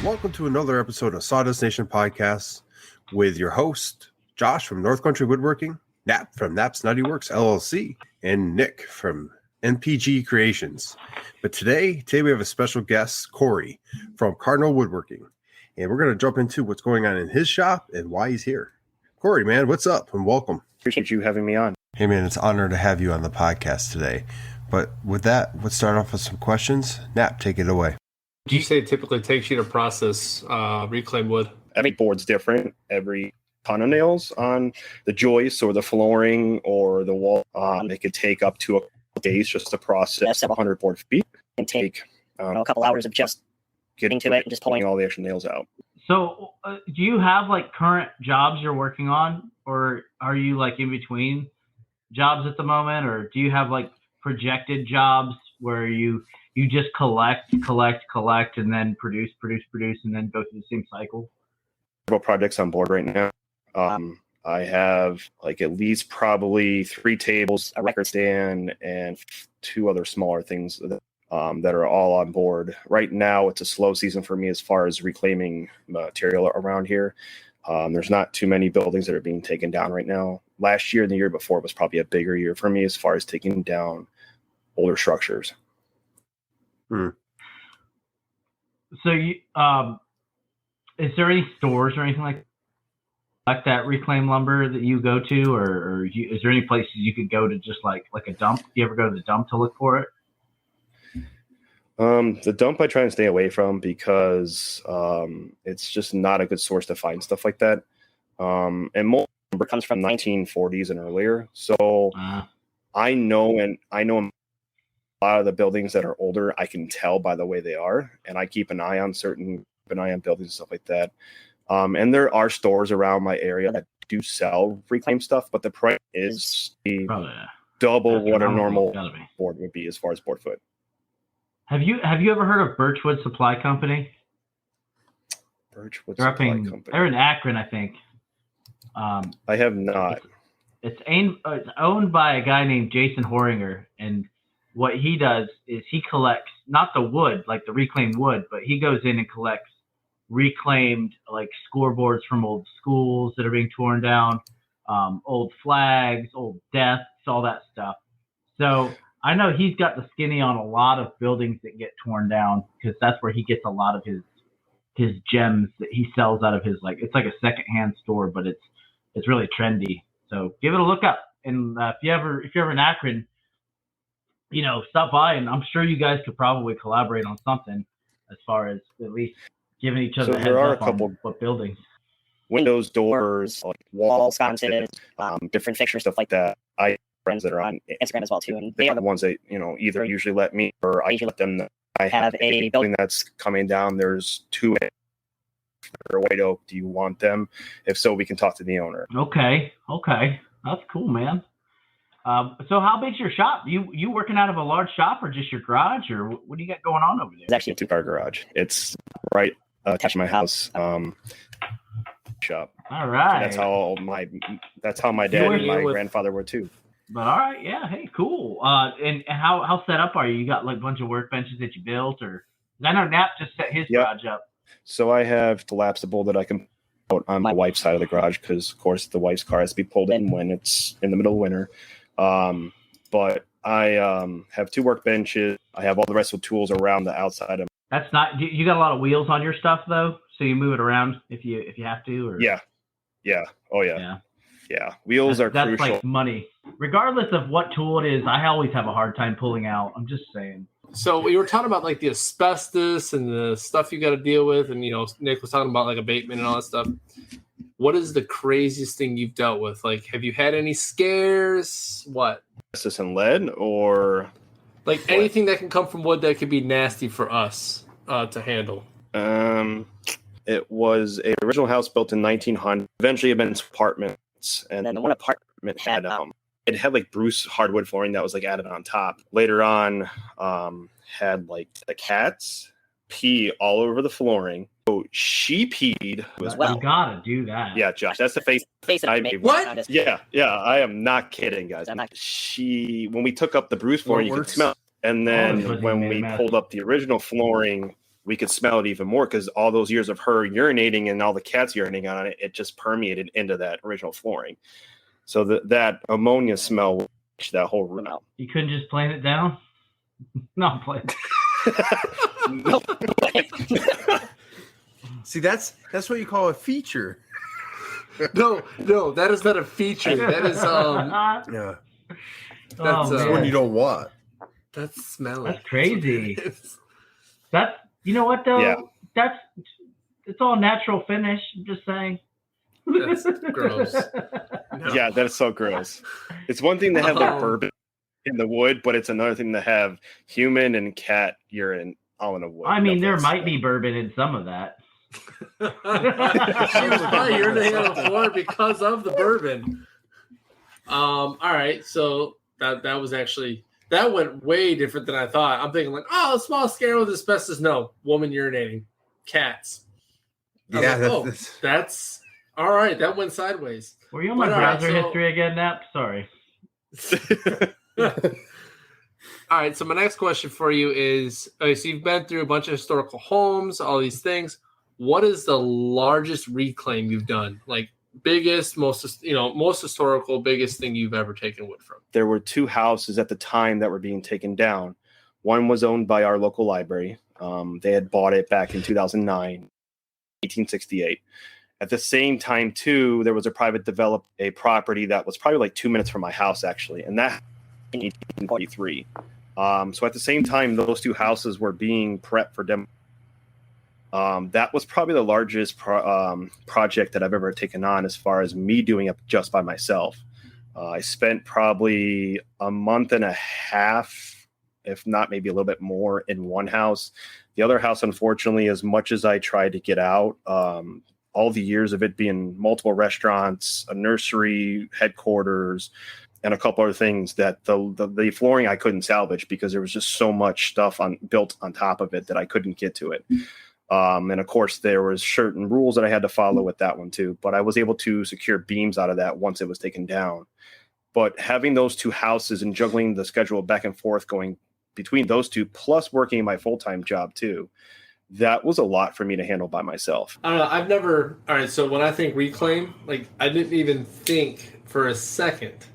Welcome to another episode of SAWDUST Nation Podcast with your host, Josh from North Country Woodworking, Nap from Nap's Nutty Works LLC, and Nick from NPG Creations. But today we have a special guest, Corey from Cardinal Woodworking, and we're going to jump into what's going on in his shop and why he's here. Corey, man, what's up? And welcome. Appreciate you having me on. Hey, man, it's an honor to have you on the podcast today. But with that, let's start off with some questions. Nap, take it away. Do you say it typically takes you to process reclaimed wood? Every board's different. Every ton of nails on the joists or the flooring or the wall, it could take up to a couple days just to process several hundred board feet and take a couple hours of just getting to it and just pulling all the extra nails out. So do you have like current jobs you're working on, or are you like in between jobs at the moment, or do you have like projected jobs where you just collect, and then produce, and then go through the same cycle? Several projects on board right now. I have like at least probably 3 tables, a record stand, and 2 other smaller things that are all on board. Right now, it's a slow season for me as far as reclaiming material around here. There's not too many buildings that are being taken down right now. Last year and the year before was probably a bigger year for me as far as taking down older structures. So you, is there any stores or anything like that reclaimed lumber that you go to, or is there any places you could go to just like a dump? Do you ever go to the dump to look for it? The dump I try and stay away from because it's just not a good source to find stuff like that. And more lumber comes from 1940s and earlier. So I know a lot of the buildings that are older, I can tell by the way they are, and I keep an eye on buildings and stuff like that. And there are stores around my area that do sell reclaimed stuff, but the price is double what a normal board would be as far as board foot. Have you ever heard of Birchwood Supply Company? Birchwood Supply Company. They're in Akron, I think. I have not. It's owned by a guy named Jason Horinger, and what he does is he collects not the wood, like the reclaimed wood, but he goes in and collects reclaimed like scoreboards from old schools that are being torn down, old flags, old desks, all that stuff. So I know he's got the skinny on a lot of buildings that get torn down because that's where he gets a lot of his gems that he sells out of his, like, it's like a secondhand store, but it's really trendy. So give it a look up. And if you're ever in Akron, stop by, and I'm sure you guys could probably collaborate on something as far as at least giving each other a heads up on what buildings. Windows, doors, like walls, sconces, different fixtures, stuff like that. I have friends that are on Instagram as well too, and they are the ones that either usually let me or I usually let them know. I have a building that's coming down. There's 2 that are white oak. Do you want them? If so, we can talk to the owner. Okay, that's cool, man. So how big's your shop? You working out of a large shop or just your garage, or what do you got going on over there? It's actually a 2-car garage. It's right attached to my house shop. All right. That's how my dad and my grandfather were too. But all right, yeah, hey, cool. And how set up are you? You got like a bunch of workbenches that you built, or I know Nap just set his garage up. So I have collapsible that I can put on my wife's side of the garage because, of course, the wife's car has to be pulled in when it's in the middle of winter. But I have 2 workbenches. I have all the rest of the tools around the outside of. That's not. You got a lot of wheels on your stuff though, so you move it around if you have to. Or? Yeah. Oh yeah. Wheels are crucial. That's like money, regardless of what tool it is. I always have a hard time pulling out. I'm just saying. So we were talking about like the asbestos and the stuff you got to deal with, and Nick was talking about like abatement and all that stuff. What is the craziest thing you've dealt with? Like, have you had any scares? What? Asbestos and lead, or like what? Anything that can come from wood that could be nasty for us to handle. It was an original house built in 1900. Eventually, it went into apartments, and then one apartment had it had like Bruce hardwood flooring that was like added on top. Later on, had like the cats pee all over the flooring. So she peed as well. You gotta do that. Yeah, Josh, that's the face I made. What? Yeah, I am not kidding, guys. When we took up the Bruce flooring, you could smell it. And then when we pulled up the original flooring, we could smell it even more because all those years of her urinating and all the cats urinating on it, it just permeated into that original flooring. So that ammonia smell washed that whole room out. You couldn't just plane it down? No, I'm playing. No. See, that's what you call a feature. No, that is not a feature. That is Yeah, that's man. one you don't want. that's smelly. That's crazy. That's, you know what though? Yeah. It's all natural finish. I'm just saying. That's gross. No. Yeah, that is so gross. It's one thing to have like bourbon in the wood, but it's another thing to have human and cat urine all in a wood. I mean, there might be bourbon in some of that. She was probably urinating on the floor because of the bourbon. All right, so that was actually, that went way different than I thought. I'm thinking like, oh, a small scare with asbestos. No, woman urinating, cats. Yeah, like, that's all right. That went sideways. Were you on my browser history again, Nap? Sorry. All right, so my next question for you is, so you've been through a bunch of historical homes, all these things. What is the largest reclaim you've done? Like biggest, most historical, biggest thing you've ever taken wood from? There were 2 houses at the time that were being taken down. One was owned by our local library. They had bought it back in 2009, 1868. At the same time, too, there was a private developed a property that was probably like 2 minutes from my house, actually, and that in 1843. So at the same time, those 2 houses were being prepped for demolition. That was probably the largest project that I've ever taken on as far as me doing it just by myself. I spent probably a month and a half, if not maybe a little bit more, in one house. The other house, unfortunately, as much as I tried to get out, all the years of it being multiple restaurants, a nursery, headquarters, and a couple other things, that the flooring I couldn't salvage because there was just so much stuff built on top of it that I couldn't get to it. And of course, there was certain rules that I had to follow with that one too. But I was able to secure beams out of that once it was taken down. But having those 2 houses and juggling the schedule back and forth going between those 2, plus working my full-time job too, that was a lot for me to handle by myself. I don't know. I've never. All right. So when I think reclaim, like I didn't even think for a second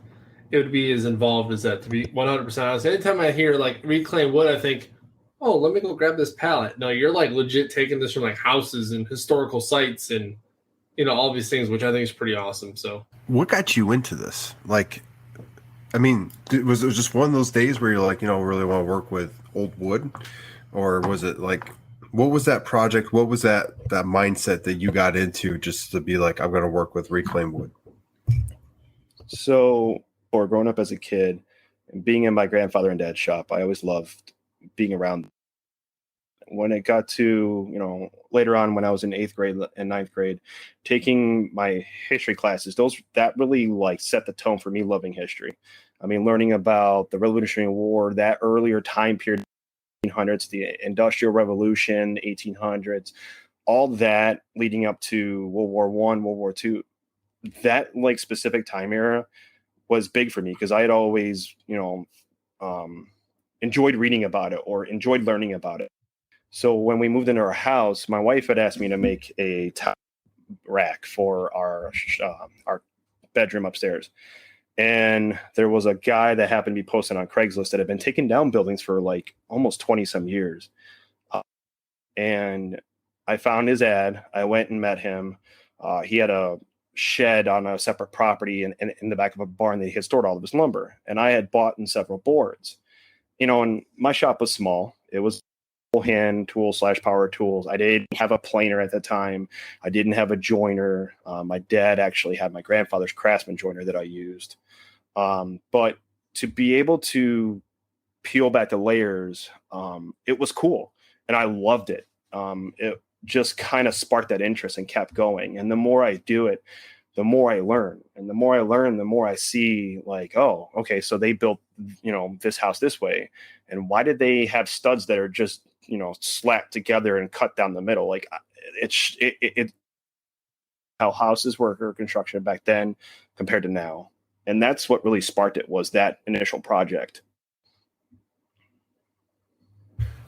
it would be as involved as that, to be 100% honest. Anytime I hear like reclaim wood, I think, oh, let me go grab this pallet. No, you're like legit taking this from like houses and historical sites and, all these things, which I think is pretty awesome. So what got you into this? Like, I mean, was it just one of those days where you're like, really want to work with old wood? Or was it like, what was that project? What was that mindset that you got into just to be like, I'm going to work with reclaimed wood? So, or growing up as a kid and being in my grandfather and dad's shop, I always loved being around. When it got to, later on when I was in 8th grade and 9th grade, taking my history classes, that really like set the tone for me loving history. I mean, learning about the Revolutionary War, that earlier time period, 1800s, the Industrial Revolution, 1800s, all that leading up to World War I, World War II, that like specific time era was big for me because I had always, enjoyed reading about it or enjoyed learning about it. So when we moved into our house, my wife had asked me to make a top rack for our bedroom upstairs. And there was a guy that happened to be posted on Craigslist that had been taking down buildings for like almost 20 some years. And I found his ad. I went and met him. He had a shed on a separate property and in the back of a barn that he had stored all of his lumber. And I had bought in several boards. And my shop was small. It was hand tool / power tools. I didn't have a planer at the time. I didn't have a joiner. My dad actually had my grandfather's Craftsman joiner that I used. But to be able to peel back the layers, it was cool. And I loved it. It just kind of sparked that interest and kept going. And the more I do it, the more I learn. And the more I learn, the more I see like, oh, okay, so they built, this house this way. And why did they have studs that are just, slapped together and cut down the middle? Like it's how houses were or construction back then compared to now. And that's what really sparked it, was that initial project.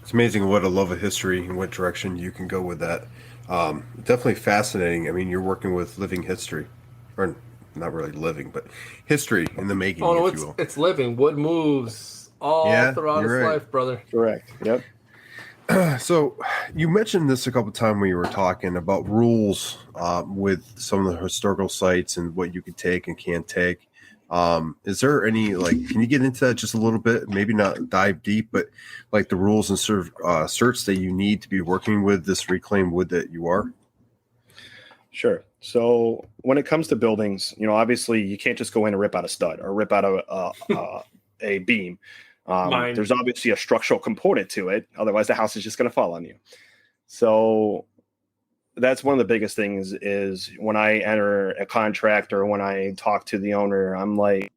It's amazing what a love of history and what direction you can go with that. Definitely fascinating. I mean, you're working with living history, or not really living, but history in the making, Oh no, if you will. it's living. Wood moves all Yeah, throughout its you're right. life, brother. Correct. Yep. So you mentioned this a couple of times when you were talking about rules with some of the historical sites and what you can take and can't take. Is there any, like, can you get into that just a little bit? Maybe not dive deep, but like the rules and certs that you need to be working with this reclaimed wood that you are? Sure. So when it comes to buildings, obviously you can't just go in and rip out a stud or rip out a beam. There's obviously a structural component to it. Otherwise, the house is just going to fall on you. So that's one of the biggest things is when I enter a contract or when I talk to the owner, I'm like,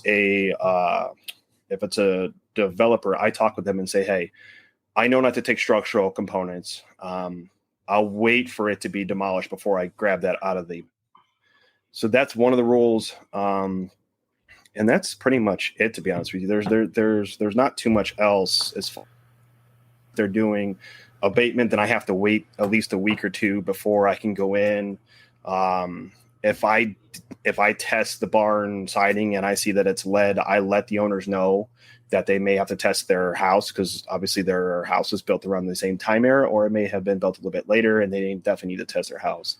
if it's a developer, I talk with them and say, hey, I know not to take structural components. I'll wait for it to be demolished before I grab that out of the. So that's one of the rules. And that's pretty much it, to be honest with you. There's not too much else as far as they're doing abatement. Then I have to wait at least a week or two before I can go in. If I test the barn siding and I see that it's lead, I let the owners know that they may have to test their house because obviously their house was built around the same time era, or it may have been built a little bit later, and they definitely need to test their house.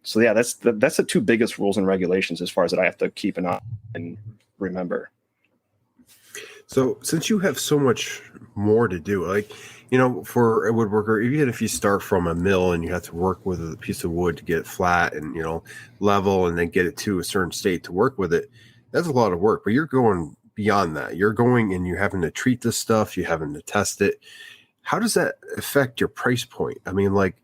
So yeah, that's the two biggest rules and regulations as far as that I have to keep an eye and remember. So since you have so much more to do, like, for a woodworker, even if you start from a mill and you have to work with a piece of wood to get it flat and, level and then get it to a certain state to work with it, that's a lot of work, but you're going beyond that. You're going and you're having to treat this stuff, you're having to test it. How does that affect your price point? I mean, like,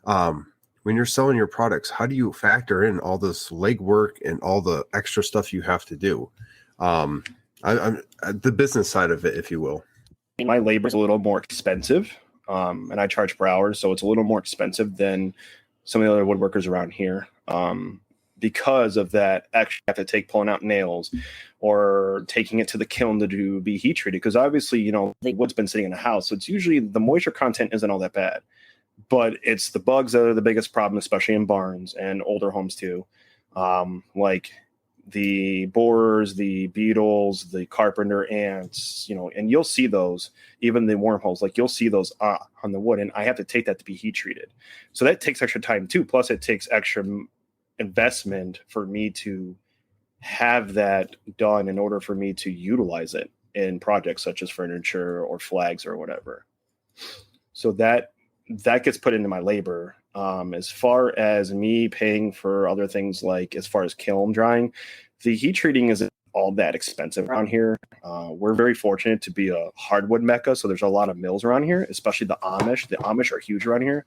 when you're selling your products, how do you factor in all this legwork and all the extra stuff you have to do? I'm the business side of it, if you will. My labor is a little more expensive, and I charge per hour, so it's a little more expensive than some of the other woodworkers around here. Because of that, actually have to take pulling out nails or taking it to the kiln to be heat treated. Because obviously, the wood's been sitting in a house, so it's usually the moisture content isn't all that bad. But it's the bugs that are the biggest problem, especially in barns and older homes too. Like the borers, the beetles, the carpenter ants, and you'll see those, even the wormholes, like you'll see those on the wood, and I have to take that to be heat treated. So that takes extra time too. Plus it takes extra investment for me to have that done in order for me to utilize it in projects such as furniture or flags or whatever. So that gets put into my labor. As far as me paying for other things, like as far as kiln drying, the heat treating isn't all that expensive around here. We're very fortunate to be a hardwood mecca, so there's a lot of mills around here, especially the Amish. The Amish are huge around here,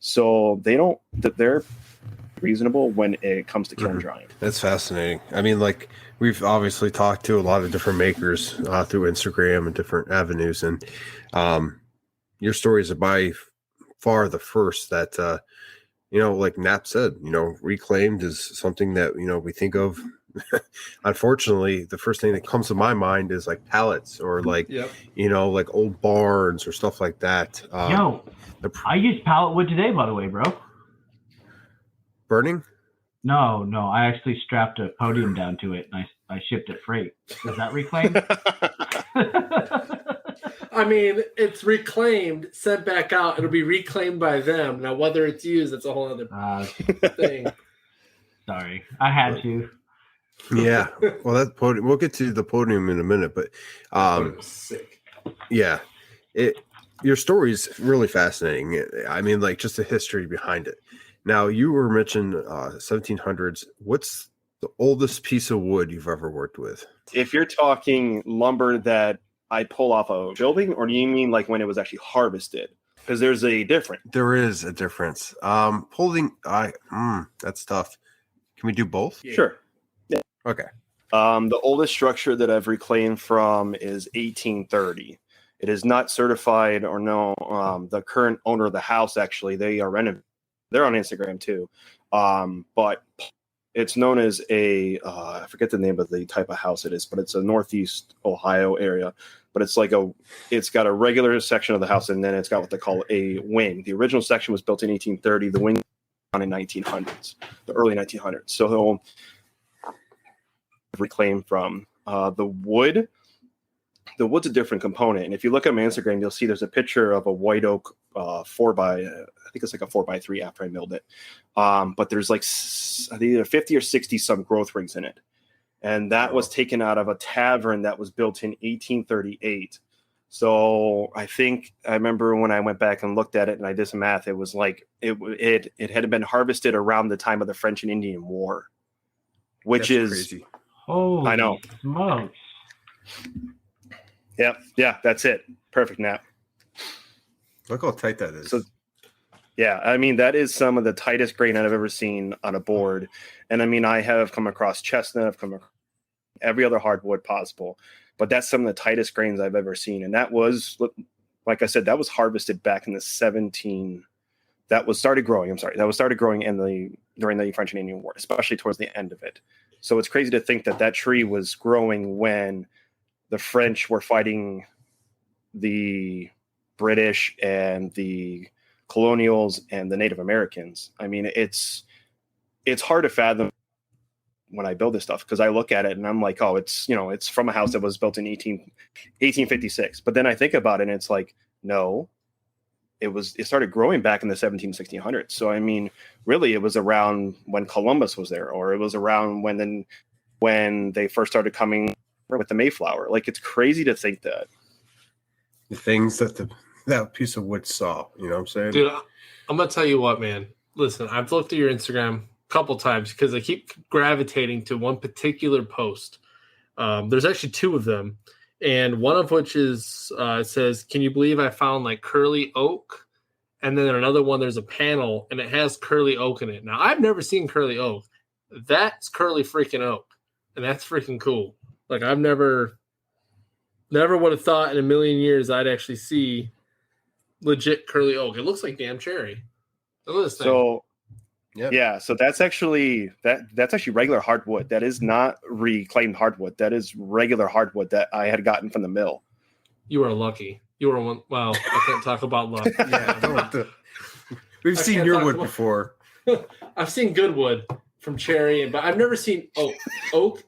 so they're reasonable when it comes to kiln drying. That's fascinating. I mean, like, we've obviously talked to a lot of different makers through Instagram and different avenues, and your stories are by far the first that like Nap said, reclaimed is something that we think of. Unfortunately, the first thing that comes to my mind is like pallets or like like old barns or stuff like that. I used pallet wood today, by the way, bro. Burning? No, I actually strapped a podium down to it and I shipped it freight. Is that reclaimed? I mean, it's reclaimed, sent back out. It'll be reclaimed by them. Now, whether it's used, that's a whole other thing. Sorry, I had to. Yeah. Well, that podium. We'll get to the podium in a minute, but sick. Yeah, your story is really fascinating. I mean, like, just the history behind it. Now, you were mentioned 1700s. What's the oldest piece of wood you've ever worked with? If you're talking lumber that I pull off a building, or do you mean like when it was actually harvested? Because there's a difference. There is a difference. That's tough. Can we do both? Yeah. Sure. Yeah. Okay. The oldest structure that I've reclaimed from is 1830. It is not certified or no. The current owner of the house, actually, they are renovating. They're on Instagram too. But it's known as I forget the name of the type of house it is, but it's a Northeast Ohio area. but it's got a regular section of the house, and then it's got what they call a wing. The original section was built in 1830. The wing on in 1900s, the early 1900s. So they'll reclaim from the wood. The wood's a different component, and if you look at my Instagram, you'll see there's a picture of a white oak 4x. I think it's like a 4x3 after I milled it. But there's like I think either 50 or 60 some growth rings in it, and that was taken out of a tavern that was built in 1838. So I remember when I went back and looked at it and I did some math, it was like it had been harvested around the time of the French and Indian War, which is crazy. Holy I know. smokes. Yeah, that's it. Perfect, Nap. Look how tight that is. So, yeah, I mean, that is some of the tightest grain I've ever seen on a board. And I mean, I have come across chestnut, I've come across every other hardwood possible, but that's some of the tightest grains I've ever seen. And that was, like I said, that was harvested back in the that was started growing during the French and Indian War, especially towards the end of it. So it's crazy to think that tree was growing when the French were fighting the British and the colonials and the Native Americans. I mean, it's hard to fathom when I build this stuff, because I look at it and I'm like, oh, it's from a house that was built in 1856. But then I think about it and it's like, no, it started growing back in the 1600s. So, I mean, really it was around when Columbus was there, or it was around when they first started coming with the Mayflower. Like, it's crazy to think that. The things that piece of wood saw, you know what I'm saying? Dude, I'm going to tell you what, man. Listen, I've looked at your Instagram a couple times because I keep gravitating to one particular post. There's actually two of them. And one of which is, it says, can you believe I found like curly oak? And then another one, there's a panel and it has curly oak in it. Now, I've never seen curly oak. That's curly freaking oak. And that's freaking cool. Like, I've never would have thought in a million years I'd actually see legit curly oak. It looks like damn cherry. Look at this thing. So, Yep. yeah, so that's actually regular hardwood. That is not reclaimed hardwood. That is regular hardwood that I had gotten from the mill. You are lucky. You are one. Wow, I can't talk about luck. Yeah, we've seen your wood before. I've seen good wood from cherry, but I've never seen oak,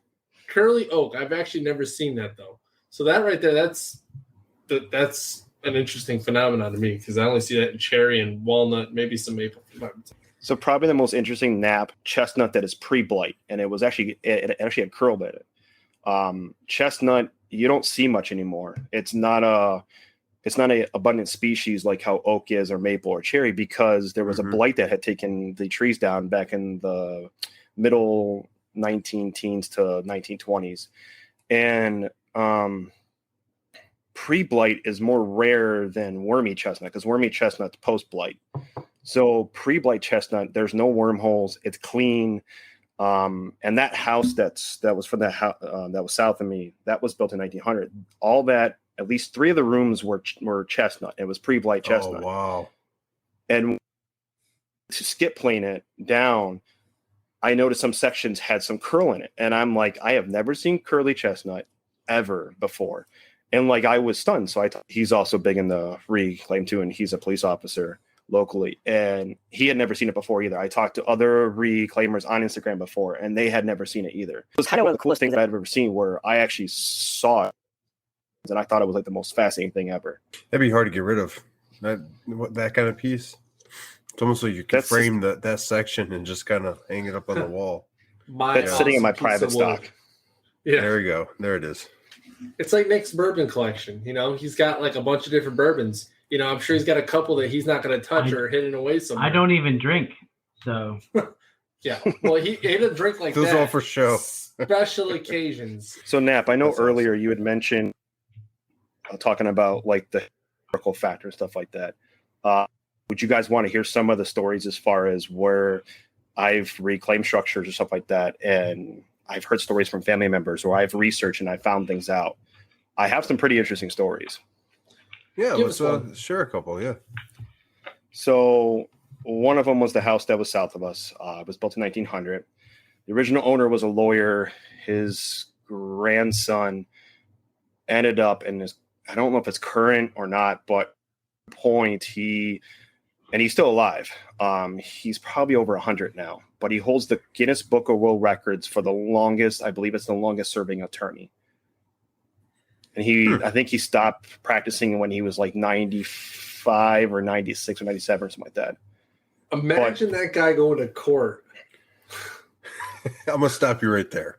curly oak. I've actually never seen that though. So that right there, that's an interesting phenomenon to me, because I only see that in cherry and walnut, maybe some maple. So probably the most interesting nap chestnut that is pre-blight, and it actually had curl in it. Chestnut you don't see much anymore. It's not a abundant species like how oak is, or maple, or cherry, because there was a blight that had taken the trees down back in the middle 19-teens to 1920s, and pre-blight is more rare than wormy chestnut, because wormy chestnut's post-blight. So pre-blight chestnut, there's no wormholes. It's clean. And that house that was from that was south of me, that was built in 1900. All that, at least 3 of the rooms were chestnut. It was pre-blight chestnut. Oh, wow. And to skip plane it down, I noticed some sections had some curl in it. And I'm like, I have never seen curly chestnut ever before. And like, I was stunned. So he's also big in the reclaim too, and he's a police officer locally, and he had never seen it before either. I talked to other reclaimers on Instagram before, and they had never seen it either. It was kind of one of the coolest things that I've ever seen, where I actually saw it, and I thought it was like the most fascinating thing ever. That'd be hard to get rid of, that kind of piece. It's almost like you can frame that section and just kind of hang it up on the wall. That's sitting in my private stock. Yeah, there we go. There it is. It's like Nick's bourbon collection. You know, he's got like a bunch of different bourbons. You know, I'm sure he's got a couple that he's not going to touch or hidden away somewhere. I don't even drink, so. Yeah, well, he doesn't drink like Those that. all for show. Special occasions. So, Nap, I know earlier you had mentioned talking about like the historical factor and stuff like that. Would you guys want to hear some of the stories as far as where I've reclaimed structures or stuff like that? And I've heard stories from family members, or I've researched and I found things out. I have some pretty interesting stories. Yeah, let's share a couple. Yeah. So one of them was the house that was south of us. It was built in 1900. The original owner was a lawyer. His grandson ended up, and I don't know if it's current or not, but he's still alive. He's probably over 100 now, but he holds the Guinness Book of World Records for the longest. I believe it's the longest serving attorney. And I think he stopped practicing when he was like 95 or 96 or 97 or something like that. Imagine that guy going to court. I'm gonna stop you right there.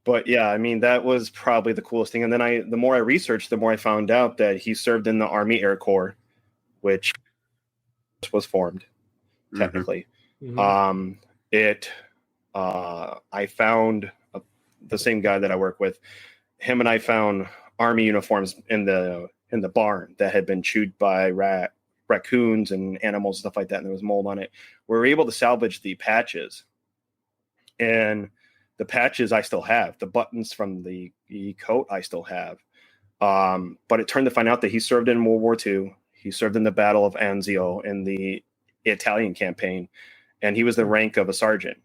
But yeah, I mean, that was probably the coolest thing. And then the more I researched, the more I found out that he served in the Army Air Corps, which was formed technically. Mm-hmm. I found the same guy that I work with. Him and I found Army uniforms in the barn that had been chewed by raccoons and animals and stuff like that, and there was mold on it. We were able to salvage the patches, and the patches I still have. The buttons from the coat I still have. But it turned to find out that he served in World War II. He served in the Battle of Anzio in the Italian campaign, and he was the rank of a sergeant.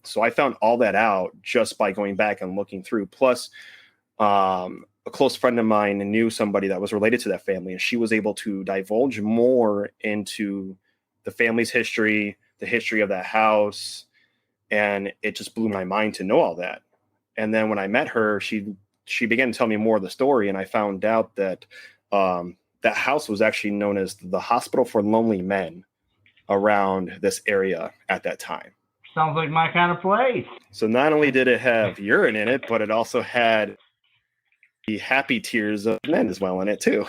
So I found all that out just by going back and looking through. Plus, a close friend of mine knew somebody that was related to that family, and she was able to divulge more into the family's history, the history of that house, and it just blew my mind to know all that. And then when I met her, she began to tell me more of the story, and I found out that that house was actually known as the Hospital for Lonely Men around this area at that time. Sounds like my kind of place. So not only did it have urine in it, but it also had the happy tears of men as well in it too.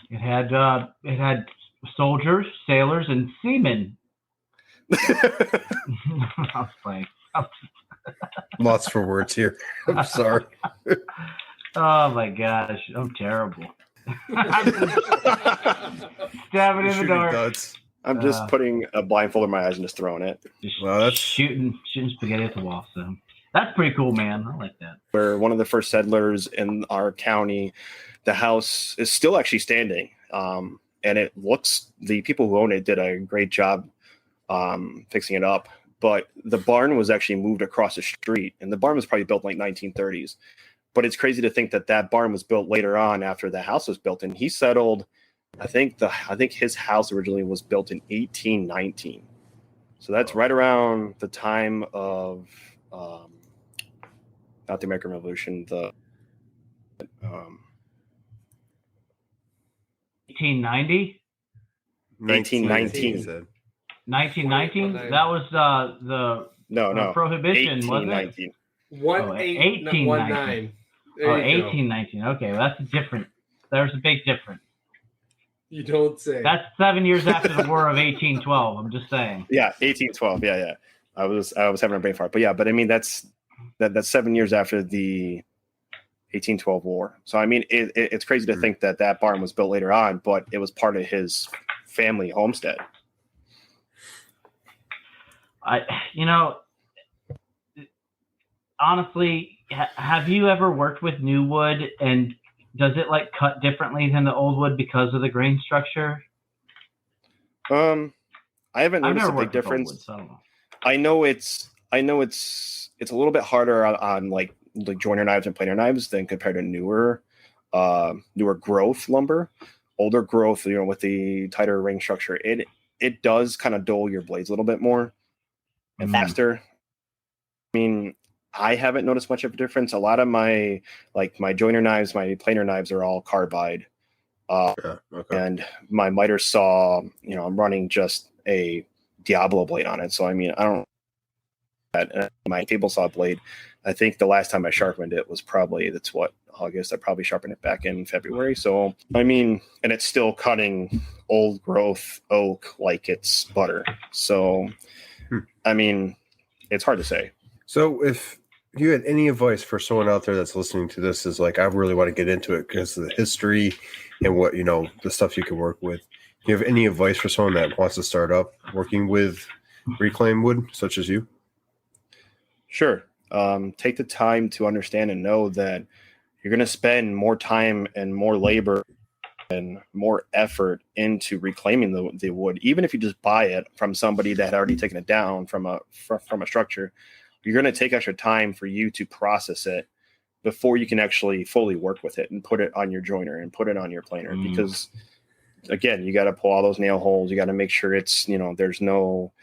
It had soldiers, sailors, and seamen. I was playing. Lots for words here. I'm sorry. Oh my gosh, I'm terrible. Stab it in the dark. Duds. I'm just putting a blindfold over my eyes and just throwing it. Well, that's shooting spaghetti at the wall. So that's pretty cool, man. I like that. We're one of the first settlers in our county. The house is still actually standing, and it looks. The people who own it did a great job fixing it up. But the barn was actually moved across the street, and the barn was probably built in like 1930s. But it's crazy to think that barn was built later on after the house was built, and he settled. I think his house originally was built in 1819, so that's right around the time of not the American Revolution, the 1890. 1919. 1919. That was the prohibition, wasn't it? 1819. 1819. Okay, well, that's different. There's a big difference. You don't say. That's 7 years after the War of 1812. I'm just saying. Yeah, 1812. Yeah. I was having a brain fart, but I mean that's 7 years after the 1812 war. So I mean it's crazy to think that barn was built later on, but it was part of his family homestead. Honestly, have you ever worked with new wood, and does it like cut differently than the old wood because of the grain structure? I haven't noticed a big difference. Wood, so I don't know. I know it's a little bit harder on like the joiner knives and planer knives than compared to newer growth lumber. Older growth, with the tighter ring structure, it does kind of dull your blades a little bit more and faster. I mean, I haven't noticed much of a difference. A lot of my joiner knives, my planer knives are all carbide. And my miter saw, I'm running just a Diablo blade on it. So, I mean, I don't my table saw blade. I think the last time I sharpened it was probably, August. I probably sharpened it back in February. So, I mean, and it's still cutting old growth oak like it's butter. So, I mean, it's hard to say. So if you had any advice for someone out there that's listening to this is like, I really want to get into it because of the history and what, the stuff you can work with. Do you have any advice for someone that wants to start up working with reclaimed wood, such as you? Sure. Take the time to understand and know that you're going to spend more time and more labor and more effort into reclaiming the wood. Even if you just buy it from somebody that had already taken it down from a structure, you're going to take extra time for you to process it before you can actually fully work with it and put it on your joiner and put it on your planer. Because again, you got to pull all those nail holes. You got to make sure it's, there's no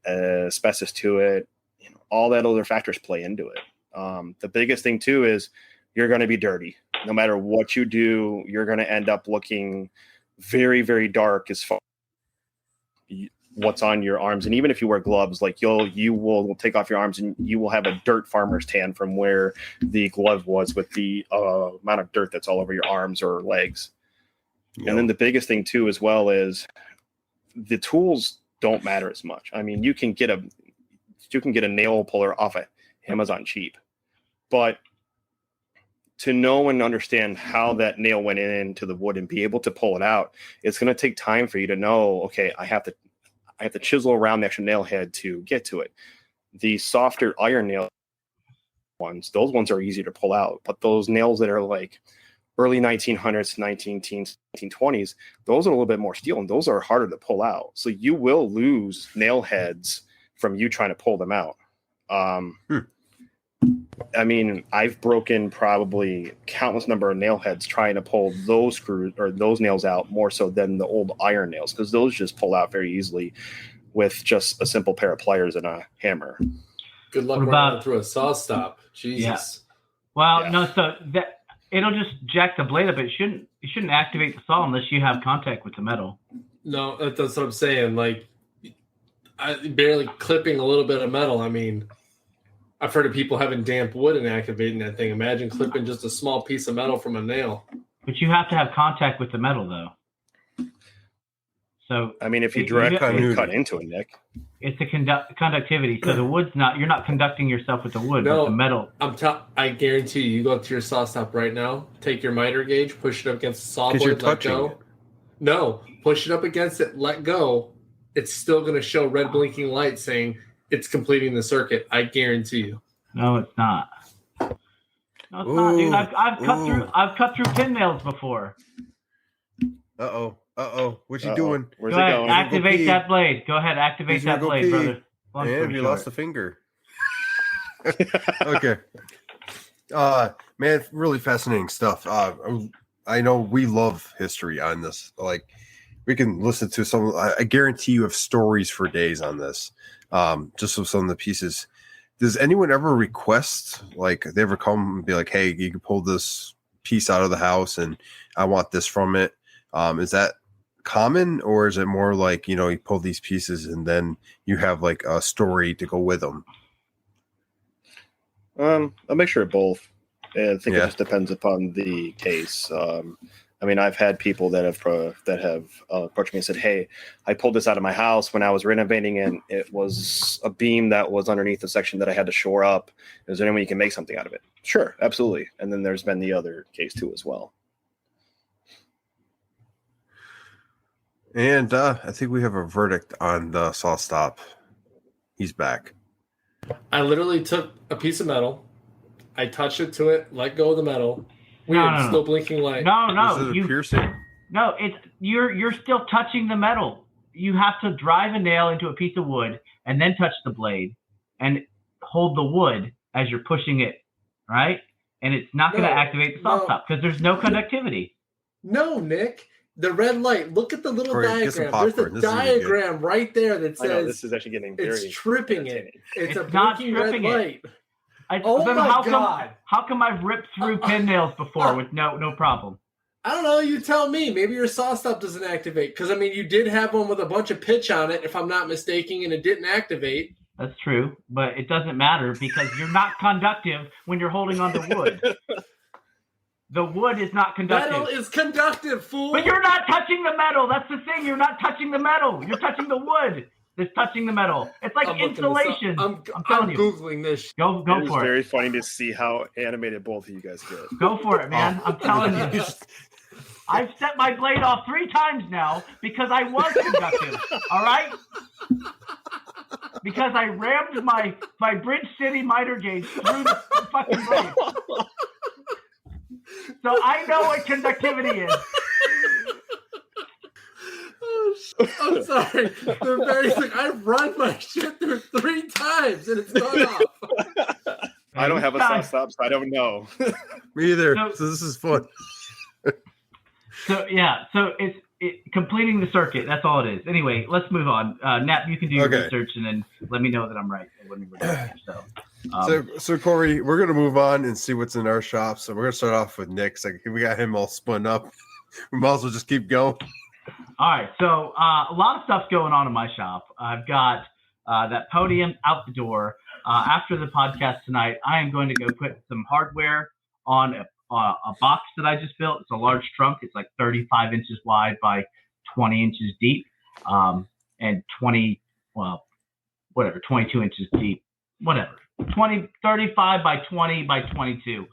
asbestos to it. All that other factors play into it. The biggest thing too is you're going to be dirty. No matter what you do, you're going to end up looking very, very dark as far as what's on your arms. And even if you wear gloves, like you will take off your arms and you will have a dirt farmer's tan from where the glove was with the amount of dirt that's all over your arms or legs. Yep. And then the biggest thing too, as well, is the tools don't matter as much. I mean, you can get a nail puller off of Amazon cheap, but to know and understand how that nail went into the wood and be able to pull it out, it's going to take time for you to know, okay, I have to chisel around the actual nail head to get to it. The softer iron nail ones, those ones are easy to pull out, but those nails that are like early 1900s, 1920s, those are a little bit more steel and those are harder to pull out. So you will lose nail heads from you trying to pull them out. I mean, I've broken probably countless number of nail heads trying to pull those screws or those nails out more so than the old iron nails, because those just pull out very easily with just a simple pair of pliers and a hammer. Good luck running through a SAWSTOP. Jesus. Yeah. Well, no, so that it'll just jack the blade up. It shouldn't activate the saw unless you have contact with the metal. No, that's what I'm saying. Like, barely clipping a little bit of metal. I mean, I've heard of people having damp wood and activating that thing. Imagine clipping just a small piece of metal from a nail. But you have to have contact with the metal, though. So I mean, if you directly cut into it, Nick, it's a conductivity. So the wood's you're not conducting yourself with the wood, no, but the metal. I guarantee you go up to your SAWSTOP right now, take your miter gauge, push it up against the saw blade, let go. No, push it up against it, let go. It's still going to show red blinking light saying it's completing the circuit. I guarantee you. No, it's not. No, it's not, dude. I've cut through pin nails before. Uh oh. What you doing? Where's Go it ahead, going? activate that blade. Go ahead, activate that blade, brother. And he lost a finger. Okay. Man, really fascinating stuff. I know we love history on this. Like, we can listen to some. I guarantee you have stories for days on this. Just with some of the pieces. Does anyone ever request, like, they ever come and be like, hey, you can pull this piece out of the house and I want this from it? Is that common, or is it more like, you pull these pieces and then you have like a story to go with them? A mixture of both. I think it just depends upon the case. I mean, I've had people that have approached me and said, hey, I pulled this out of my house when I was renovating, and it was a beam that was underneath the section that I had to shore up. Is there any way you can make something out of it? Sure, absolutely. And then there's been the other case too as well. And I think we have a verdict on the SAWSTOP. He's back. I literally took a piece of metal. I touched it to it, let go of the metal. Weird, still blinking light. No, you piercing? No, it's you're still touching the metal. You have to drive a nail into a piece of wood and then touch the blade and hold the wood as you're pushing it, right? And it's not going to activate the SAWSTOP because there's no conductivity. No, Nick. The red light. Look at the little diagram. There's a diagram right there that says this is actually getting very it's tripping it. It's a not blinking red light. Oh my God! How come I've ripped through pin nails before with no problem? I don't know. You tell me. Maybe your SAWSTOP doesn't activate. Because, I mean, you did have one with a bunch of pitch on it, if I'm not mistaken, and it didn't activate. That's true. But it doesn't matter because you're not conductive when you're holding on to wood. The wood is not conductive. Metal is conductive, fool. But you're not touching the metal. That's the thing. You're not touching the metal. You're touching the wood. That's touching the metal. It's like insulation. I'm telling you. Googling this. Go for it. It's very funny to see how animated both of you guys get. Go for it, man. I'm telling you. I've set my blade off 3 times now because I was conductive. All right? Because I rammed my Bridge City miter gauge through the fucking blade. So I know what conductivity is. I'm sorry. The very like I've run my shit through 3 times and it's gone off. I don't have a SAWSTOP, so I don't know. Me either. So this is fun. So it's completing the circuit. That's all it is. Anyway, let's move on. Nap, you can do your research and then let me know that I'm right when we're done here. So Corey, we're gonna move on and see what's in our shop. So we're gonna start off with Nick. So we got him all spun up. We might as well just keep going. All right. So a lot of stuff going on in my shop. I've got that podium out the door. After the podcast tonight, I am going to go put some hardware on a box that I just built. It's a large trunk. It's like 35 inches wide by 20 inches deep, and 22 inches deep, whatever. 35 by 20 by 22.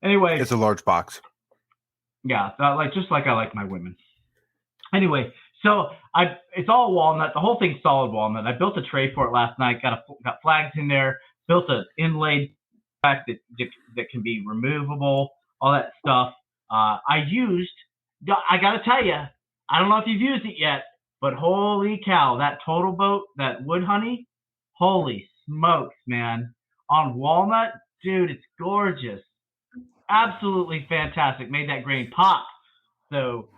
Anyway, it's a large box. Yeah, just like I like my women. Anyway, so it's all walnut. The whole thing's solid walnut. I built a tray for it last night. Got flags in there. Built an inlaid back that can be removable. All that stuff. I got to tell you, I don't know if you've used it yet, but holy cow, that Total Boat, that wood honey, holy smokes, man. On walnut, dude, it's gorgeous. Absolutely fantastic. Made that grain pop. So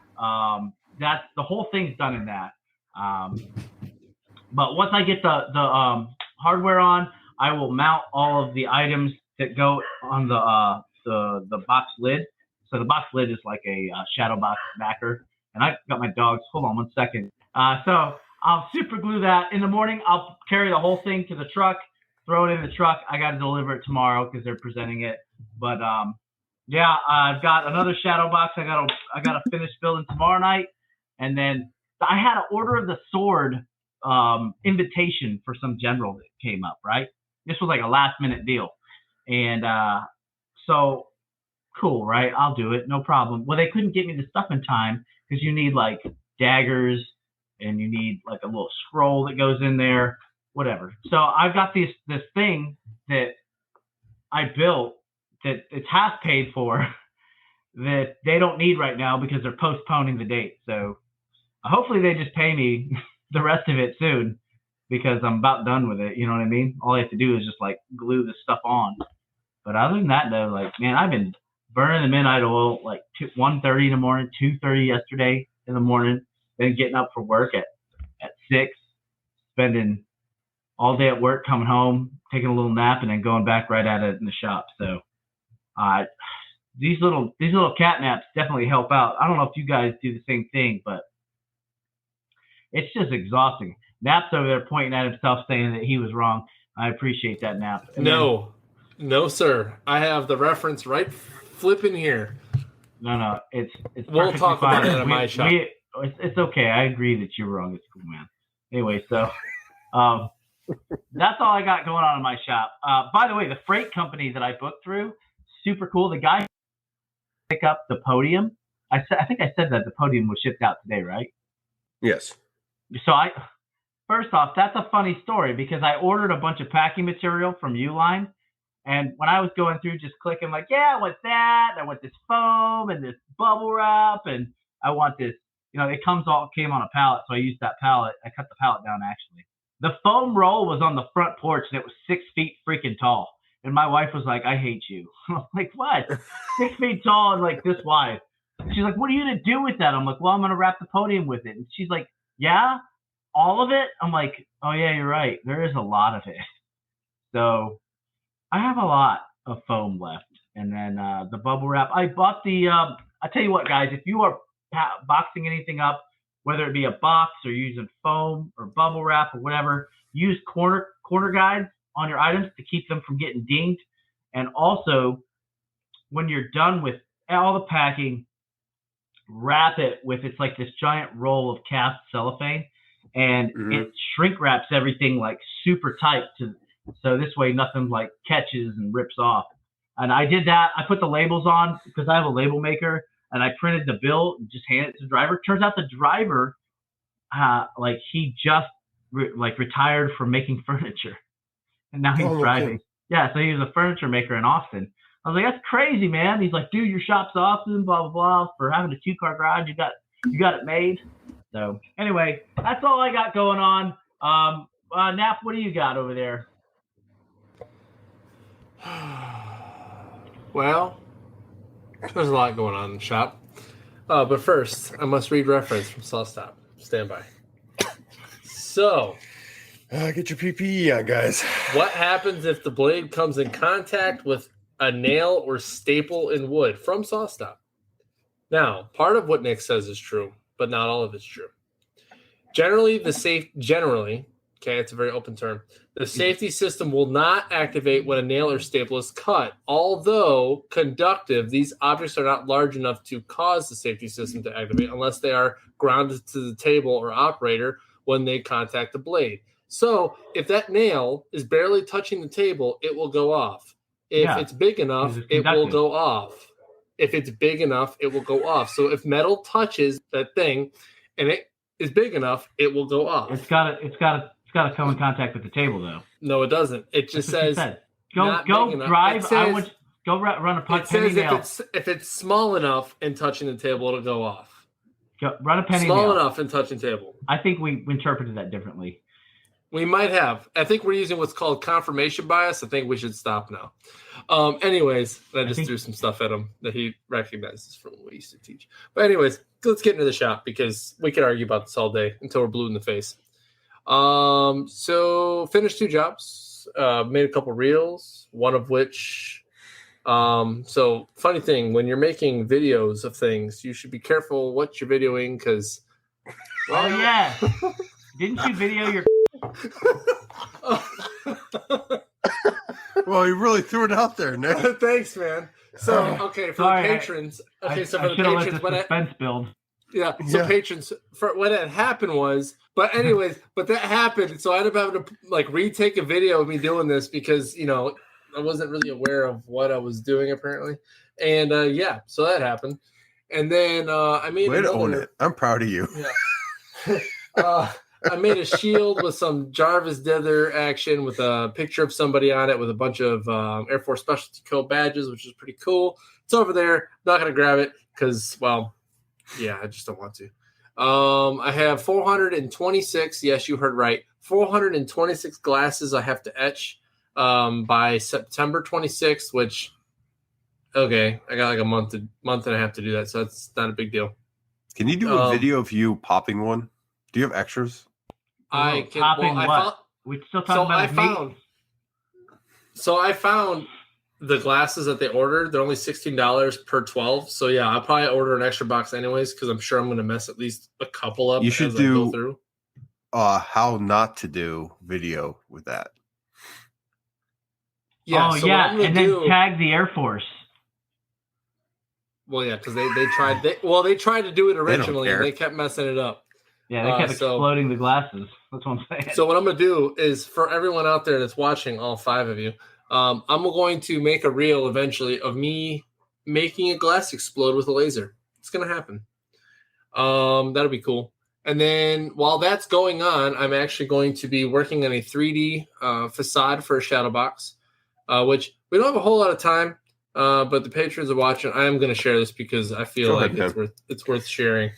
that's the whole thing's done in that. But once I get the hardware on, I will mount all of the items that go on the box lid. So the box lid is like a shadow box backer. And I got my dogs. Hold on 1 second. So I'll super glue that. In the morning, I'll carry the whole thing to the truck, throw it in the truck. I got to deliver it tomorrow because they're presenting it. But yeah, I've got another shadow box. I gotta finish building tomorrow night. And then I had an Order of the Sword invitation for some general that came up, right? This was like a last minute deal. And so cool, right? I'll do it. No problem. Well, they couldn't get me the stuff in time because you need like daggers and you need like a little scroll that goes in there, whatever. So I've got this thing that I built that it's half paid for that they don't need right now because they're postponing the date. So hopefully they just pay me the rest of it soon because I'm about done with it. You know what I mean? All I have to do is just like glue this stuff on. But other than that though, like, man, I've been burning the midnight oil like 1:30 in the morning, 2:30 yesterday in the morning, then getting up for work at 6, spending all day at work, coming home, taking a little nap, and then going back right at it in the shop. So these little cat naps definitely help out. I don't know if you guys do the same thing, but it's just exhausting. Nap's over there pointing at himself saying that he was wrong. I appreciate that, Nap. And no, sir. I have the reference right flipping here. No, it's we'll talk about it at my shop. It's okay. I agree that you're wrong. It's cool, man. Anyway, so that's all I got going on in my shop. By the way, the freight company that I booked through, super cool. The guy pick up the podium. I think I said that the podium was shipped out today, right? Yes. So first off, that's a funny story because I ordered a bunch of packing material from Uline, and when I was going through just clicking like, yeah, I want that, I want this foam and this bubble wrap, and I want this, it came on a pallet, so I used that pallet. I cut the pallet down actually. The foam roll was on the front porch and it was 6 feet freaking tall. And my wife was like, I hate you. I'm like, what? 6 feet tall and like this wide. She's like, what are you going to do with that? I'm like, well, I'm going to wrap the podium with it. And she's like, yeah, all of it? I'm like, oh, yeah, you're right. There is a lot of it. So I have a lot of foam left. And then the bubble wrap. I bought I tell you what, guys, if you are boxing anything up, whether it be a box or using foam or bubble wrap or whatever, use corner guides on your items to keep them from getting dinged. And also, when you're done with all the packing, wrap it with, it's like this giant roll of cast cellophane, and it shrink wraps everything like super tight so this way nothing like catches and rips off. And I did that. I put the labels on because I have a label maker, and I printed the bill and just handed it to the driver. Turns out the driver, he just retired from making furniture, and now he's driving. Okay. Yeah, so he was a furniture maker in Austin. I was like, that's crazy, man. He's like, dude, your shop's awesome, blah blah blah. For having a 2-car garage, you got it made. So anyway, that's all I got going on. Nap, what do you got over there? Well, there's a lot going on in the shop. But first, I must read reference from SAWSTOP. Stand by. So, Get your PPE on, guys. what happens if the blade comes in contact with a nail or staple in wood? From SAWSTOP. Now, part of what Nick says is true, but not all of it's true. Generally, okay, it's a very open term. The safety system will not activate when a nail or staple is cut. Although conductive, these objects are not large enough to cause the safety system to activate unless they are grounded to the table or operator when they contact the blade. So if that nail is barely touching the table, it will go off. If it's big enough, it will go off. If it's big enough, it will go off. So if metal touches that thing and it is big enough, it will go off. It's got to come in contact with the table, though. No, it doesn't. It just says go drive. Go run a penny nail. If it's small enough and touching the table, it'll go off. Run a penny nail. Small enough and touching the table. I think we interpreted that differently. We might have. I think we're using what's called confirmation bias. I think we should stop now. Anyways, I just threw some stuff at him that he recognizes from what we used to teach. But anyways, let's get into the shop because we could argue about this all day until we're blue in the face. So finished 2 jobs, made a couple reels, one of which, so funny thing, when you're making videos of things, you should be careful what you're videoing because. Oh yeah. Didn't you video your Well, you really threw it out there, Nick. Thanks, man. So, okay, for the patrons. Okay, so for the patrons, let the suspense build. Yeah, so patrons, for what had happened was, but anyways, but that happened, so I ended up having to like retake a video of me doing this because I wasn't really aware of what I was doing apparently, and so that happened, and then I made way to own it. I'm proud of you. Yeah. I made a shield with some Jarvis Dither action with a picture of somebody on it with a bunch of Air Force Specialty Code badges, which is pretty cool. It's over there. Not going to grab it because, well, yeah, I just don't want to. I have 426. Yes, you heard right. 426 glasses I have to etch by September 26th, which, okay, I got like a month and a half to do that, so that's not a big deal. Can you do a video of you popping one? Do you have extras? I can. Popping what? We still talking about meat? So I found the glasses that they ordered. They're only $16 per 12. So yeah, I'll probably order an extra box anyways because I'm sure I'm going to mess at least a couple up. You should do how not to do video with that. Yeah. Oh yeah, and then tag the Air Force. Well, yeah, because they tried. They tried to do it originally and they kept messing it up. Yeah, they kept exploding the glasses. That's what I'm saying. So what I'm going to do is for everyone out there that's watching, all 5 of you, I'm going to make a reel eventually of me making a glass explode with a laser. It's going to happen. That'll be cool. And then while that's going on, I'm actually going to be working on a 3D facade for a shadow box, which we don't have a whole lot of time, but the patrons are watching. I am going to share this because I feel it's worth sharing.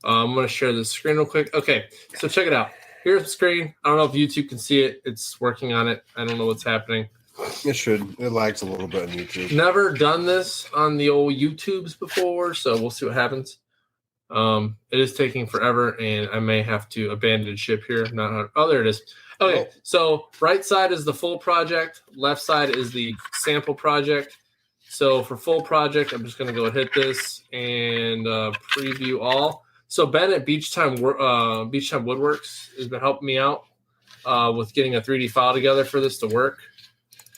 I'm going to share the screen real quick. Okay, so check it out. Here's the screen. I don't know if YouTube can see it. It's working on it. I don't know what's happening. It should. It lags a little bit on YouTube. Never done this on the old YouTubes before, so we'll see what happens. It is taking forever, and I may have to abandon ship here. There it is. Okay, so right side is the full project. Left side is the sample project. So for full project, I'm just going to go hit this and preview all. So Ben at Beachtime Woodworks has been helping me out with getting a 3D file together for this to work.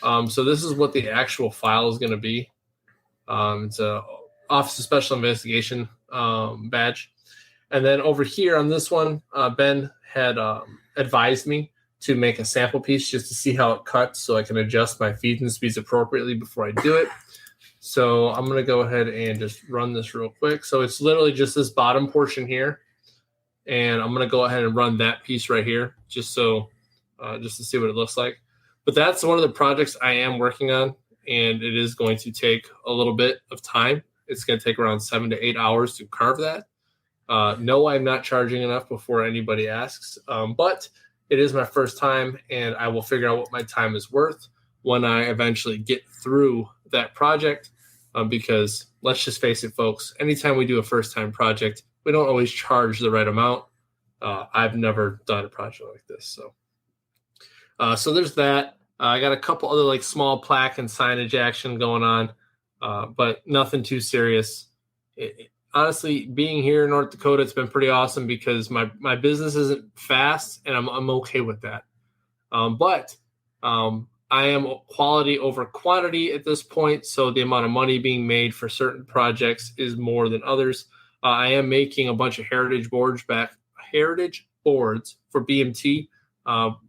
So this is what the actual file is going to be. It's a Office of Special Investigation badge. And then over here on this one, Ben had advised me to make a sample piece just to see how it cuts so I can adjust my feeds and speeds appropriately before I do it. So I'm going to go ahead and just run this real quick. So it's literally just this bottom portion here. And I'm going to go ahead and run that piece right here just to see what it looks like. But that's one of the projects I am working on, and it is going to take a little bit of time. It's going to take around 7 to 8 hours to carve that. No, I'm not charging enough before anybody asks, but it is my first time, and I will figure out what my time is worth when I eventually get through that project. Because let's just face it, folks, anytime we do a first-time project, we don't always charge the right amount. I've never done a project like this. So there's that. I got a couple other like small plaque and signage action going on, but nothing too serious. Honestly, being here in North Dakota, it's been pretty awesome because my business isn't fast, and I'm okay with that. But I am quality over quantity at this point, so the amount of money being made for certain projects is more than others. I am making a bunch of heritage boards for BMT,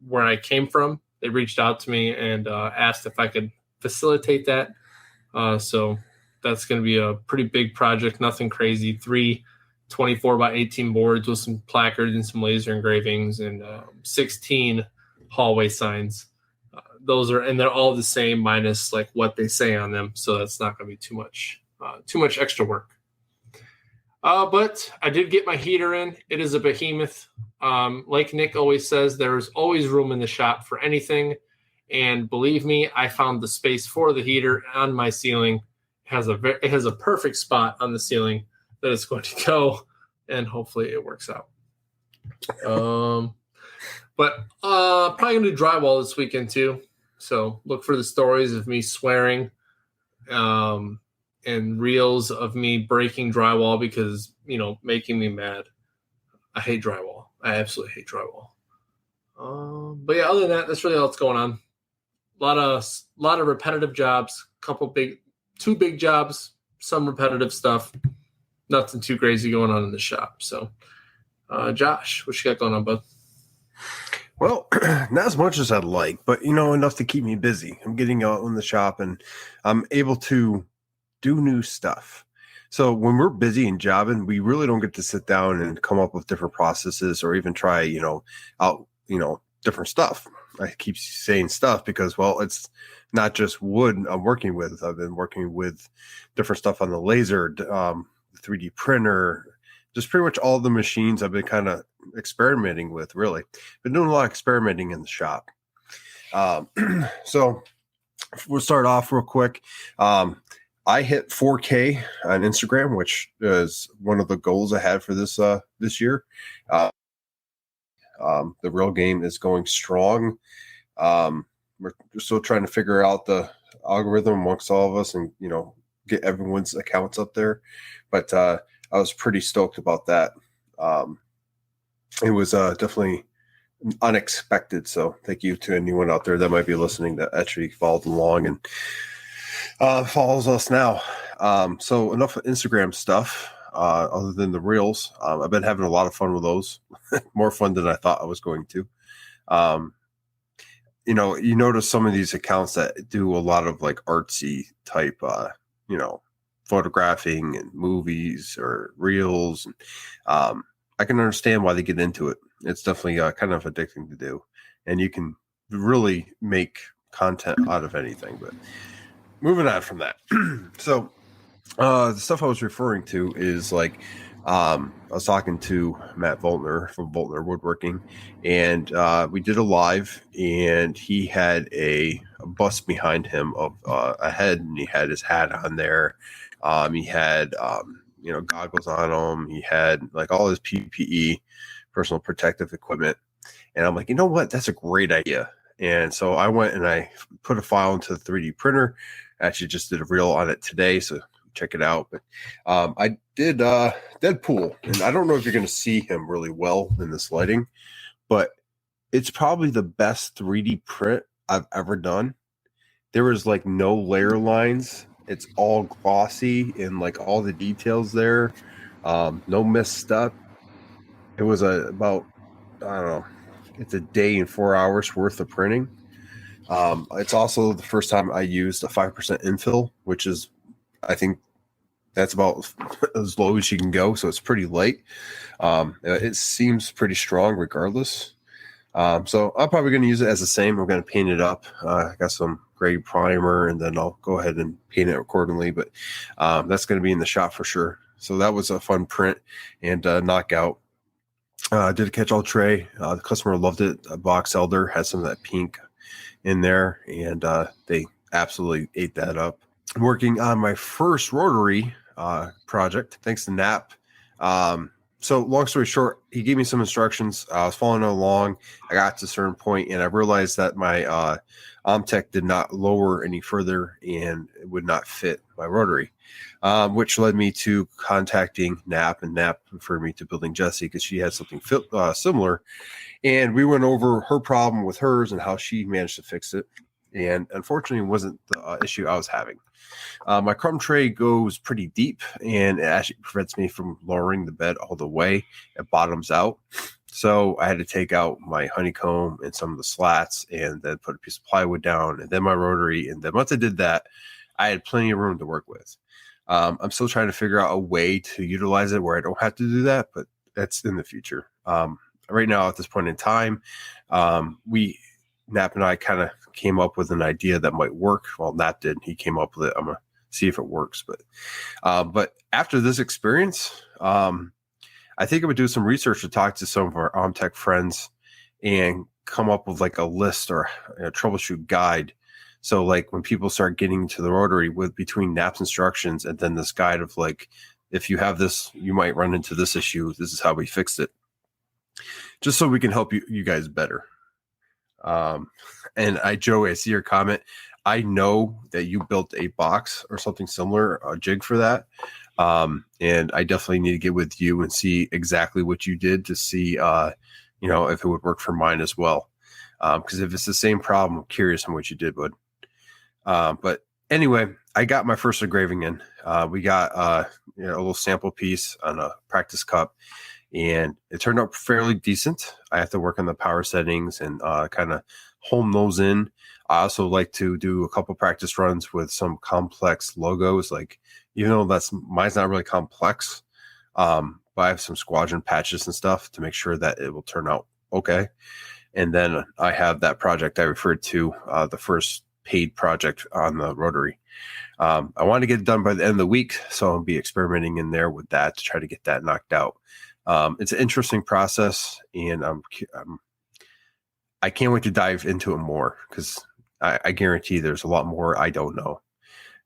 where I came from. They reached out to me and asked if I could facilitate that. So that's going to be a pretty big project, nothing crazy. 3 24 by 18 boards with some placards and some laser engravings and 16 hallway signs. And they're all the same minus like what they say on them. So that's not going to be too much extra work. But I did get my heater in. It is a behemoth. Like Nick always says, there's always room in the shop for anything. And believe me, I found the space for the heater on my ceiling. It has a perfect spot on the ceiling that it's going to go, and hopefully it works out. But probably gonna do drywall this weekend too. So look for the stories of me swearing, and reels of me breaking drywall because, making me mad. I hate drywall. I absolutely hate drywall. But yeah, other than that, that's really all that's going on. A lot of repetitive jobs, two big jobs, some repetitive stuff. Nothing too crazy going on in the shop. So, Josh, what you got going on, bud? Well, not as much as I'd like, but enough to keep me busy. I'm getting out in the shop and I'm able to do new stuff. So when we're busy and jobbing, we really don't get to sit down and come up with different processes or even try, out, different stuff. I keep saying stuff because, well, it's not just wood I'm working with. I've been working with different stuff on the laser, 3D printer, just pretty much all the machines I've been kind of experimenting with, really. Been doing a lot of experimenting in the shop. So we'll start off real quick. I hit 4K on Instagram, which is one of the goals I had for this year. The real game is going strong. We're still trying to figure out the algorithm amongst all of us and, get everyone's accounts up there. But I was pretty stoked about that. It was definitely unexpected. So thank you to anyone out there that might be listening that actually followed along and follows us now. So enough of Instagram stuff. Other than the reels, I've been having a lot of fun with those. More fun than I thought I was going to. You notice some of these accounts that do a lot of like artsy type, photographing and movies or reels. I can understand why they get into it. It's definitely kind of addicting to do, and you can really make content out of anything. But moving on from that, so the stuff I was referring to is like I was talking to Matt Voltner from Voltner Woodworking, and we did a live, and he had a bus behind him of a head, and he had his hat on there. He had goggles on him. He had like all his PPE, personal protective equipment, and I'm like, you know what? That's a great idea. And so I went and I put a file into the 3D printer. Actually, just did a reel on it today, so check it out. But I did Deadpool, and I don't know if you're going to see him really well in this lighting, but it's probably the best 3D print I've ever done. There was like no layer lines. It's all glossy and like all the details there. No misstep. It was about, I don't know, it's a day and 4 hours worth of printing. It's also the first time I used a 5% infill, which is, I think that's about as low as you can go. So it's pretty light. It seems pretty strong regardless. So I'm probably going to use it as the same. I'm going to paint it up. I got some gray primer, and then I'll go ahead and paint it accordingly. But that's going to be in the shop for sure. So that was a fun print and knockout. Did a catch-all tray. The customer loved it. A box elder has some of that pink in there, and they absolutely ate that up. I'm working on my first rotary project, thanks to Nap. So long story short, he gave me some instructions. I was following along. I got to a certain point, and I realized that my Omtech did not lower any further, and it would not fit my rotary, which led me to contacting Nap, and Nap referred me to Building Jessie because she had something similar. And we went over her problem with hers and how she managed to fix it. And unfortunately, it wasn't the issue I was having. My crumb tray goes pretty deep, and it actually prevents me from lowering the bed all the way. It bottoms out. So I had to take out my honeycomb and some of the slats and then put a piece of plywood down and then my rotary. And then once I did that, I had plenty of room to work with. I'm still trying to figure out a way to utilize it where I don't have to do that, but that's in the future. Right now, at this point in time, Nap and I kind of came up with an idea that might work. Well, Nap did. He came up with it. I'm going to see if it works. But after this experience, I think I would do some research to talk to some of our Omtech friends and come up with like a list or a troubleshoot guide. So like when people start getting to the rotary with between Nap's instructions and then this guide of like, if you have this, you might run into this issue. This is how we fixed it. Just so we can help you guys better. And Joey, I see your comment. I know that you built a box or something similar, a jig for that. And I definitely need to get with you and see exactly what you did to see, if it would work for mine as well. Because if it's the same problem, I'm curious on what you did, bud. But anyway, I got my first engraving in. We got a little sample piece on a practice cup, and it turned out fairly decent. I have to work on the power settings and kind of home those in. I also like to do a couple practice runs with some complex logos, like even though mine's not really complex, but I have some squadron patches and stuff to make sure that it will turn out okay. And then I have that project I referred to, the first paid project on the rotary. I want to get it done by the end of the week, so I'll be experimenting in there with that to try to get that knocked out. It's an interesting process, and I can't wait to dive into it more because I guarantee there's a lot more I don't know.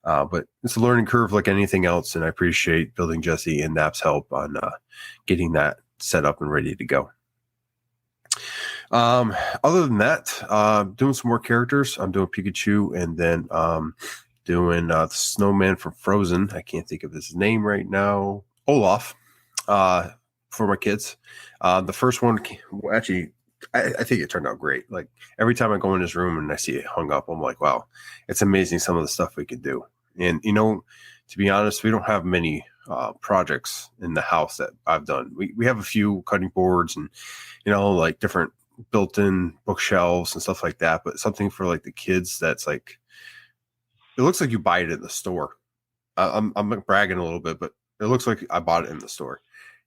But it's a learning curve like anything else, and I appreciate Building Jessie and Nap's help on getting that set up and ready to go. Other than that, doing some more characters. I'm doing Pikachu, and then doing the snowman from Frozen. I can't think of his name right now. Olaf, for my kids. The first one, actually, I think it turned out great. Like every time I go in his room and I see it hung up, I'm like, wow, it's amazing some of the stuff we can do. And, to be honest, we don't have many projects in the house that I've done. We have a few cutting boards and, like different built-in bookshelves and stuff like that. But something for like the kids that's like, it looks like you buy it in the store. I'm bragging a little bit, but it looks like I bought it in the store.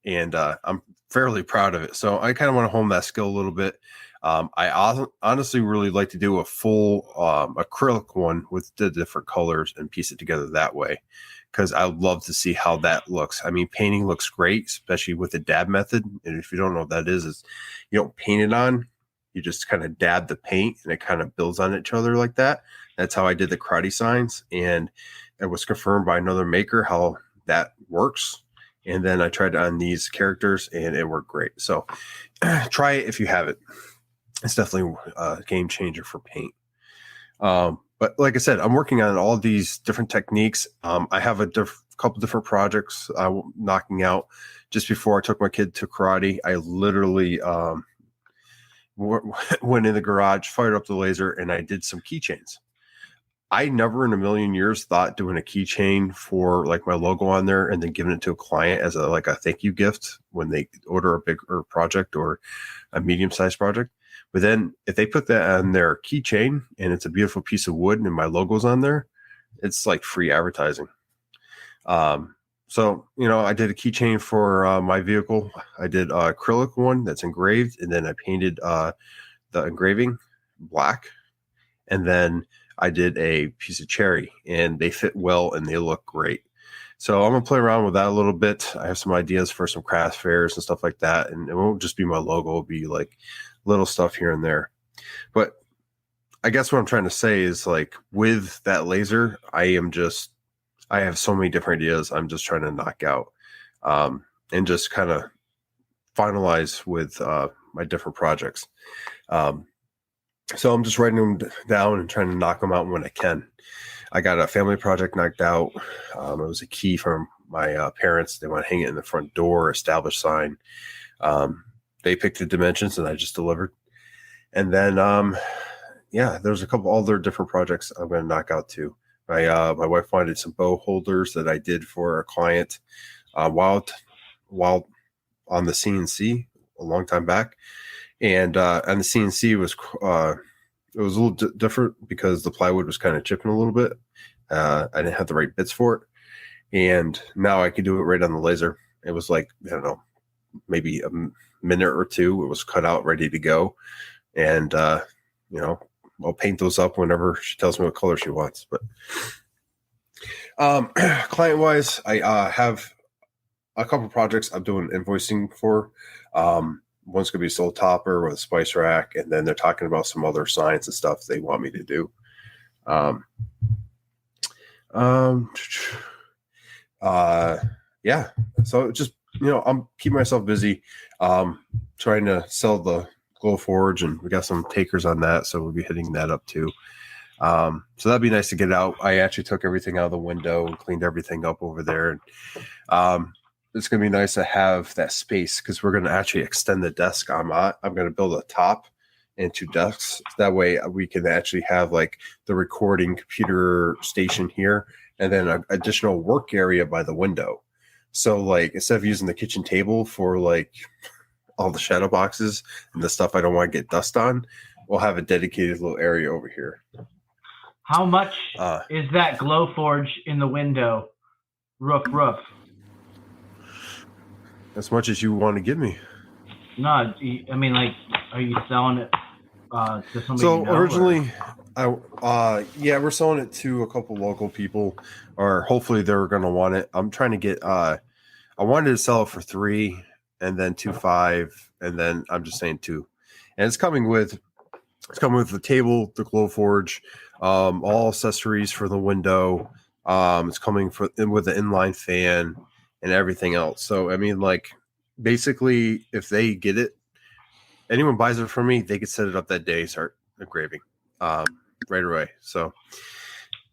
And I'm fairly proud of it. So I kind of want to hone that skill a little bit. I honestly really like to do a full acrylic one with the different colors and piece it together that way, because I love to see how that looks. I mean, painting looks great, especially with the dab method. And if you don't know what that is you don't paint it on. You just kind of dab the paint and it kind of builds on each other like that. That's how I did the karate signs. And it was confirmed by another maker how that works. And then I tried on these characters and it worked great. So try it if you have it. It's definitely a game changer for paint. But like I said, I'm working on all these different techniques. I have a couple different projects I'm knocking out. Just before I took my kid to karate, I literally went in the garage, fired up the laser, and I did some keychains. I never in a million years thought doing a keychain for like my logo on there and then giving it to a client as a thank you gift when they order a bigger project or a medium-sized project. But then if they put that on their keychain and it's a beautiful piece of wood and my logo's on there, it's like free advertising. So, I did a keychain for my vehicle. I did an acrylic one that's engraved, and then I painted the engraving black. And then I did a piece of cherry, and they fit well and they look great. So I'm gonna play around with that a little bit. I have some ideas for some craft fairs and stuff like that, and it won't just be my logo; it'll be like little stuff here and there. But I guess what I'm trying to say is like with that laser, I have so many different ideas. I'm just trying to knock out and just kind of finalize with my different projects. So I'm just writing them down and trying to knock them out when I can. I got a family project knocked out. It was a key from my parents. They want to hang it in the front door, established sign. They picked the dimensions and I just delivered. And then, there's a couple other different projects I'm going to knock out too. My wife wanted some bow holders that I did for a client while on the CNC a long time back. And the CNC was it was a little different because the plywood was kind of chipping a little bit. I didn't have the right bits for it, and now I could do it right on the laser. It was like, I don't know, maybe a minute or two. It was cut out, ready to go, and I'll paint those up whenever she tells me what color she wants. But client wise, I have a couple projects I'm doing invoicing for. One's going to be Soul Topper with a spice rack, and then they're talking about some other signs and stuff they want me to do. So just, I'm keeping myself busy, trying to sell the Glow Forge, and we got some takers on that, so we'll be hitting that up too. So that'd be nice to get out. I actually took everything out of the window and cleaned everything up over there. And, it's going to be nice to have that space because we're going to actually extend the desk I'm going to build a top and 2 desks. That way we can actually have like the recording computer station here and then an additional work area by the window. So like instead of using the kitchen table for like all the shadow boxes and the stuff I don't want to get dust on, we'll have a dedicated little area over here. How much is that Glow Forge in the window? Roof. As much as you want to give me. No, I mean, like, are you selling it to somebody? So originally, we're selling it to a couple local people, or hopefully they're going to want it. I'm trying to get. I wanted to sell it for 3, and then 2.5, and then I'm just saying 2, and it's coming with the table, the Glow Forge, all accessories for the window. It's coming with the inline fan and everything else. So, I mean, like, basically, if they get it, anyone buys it from me, they could set it up that day, start engraving right away. So,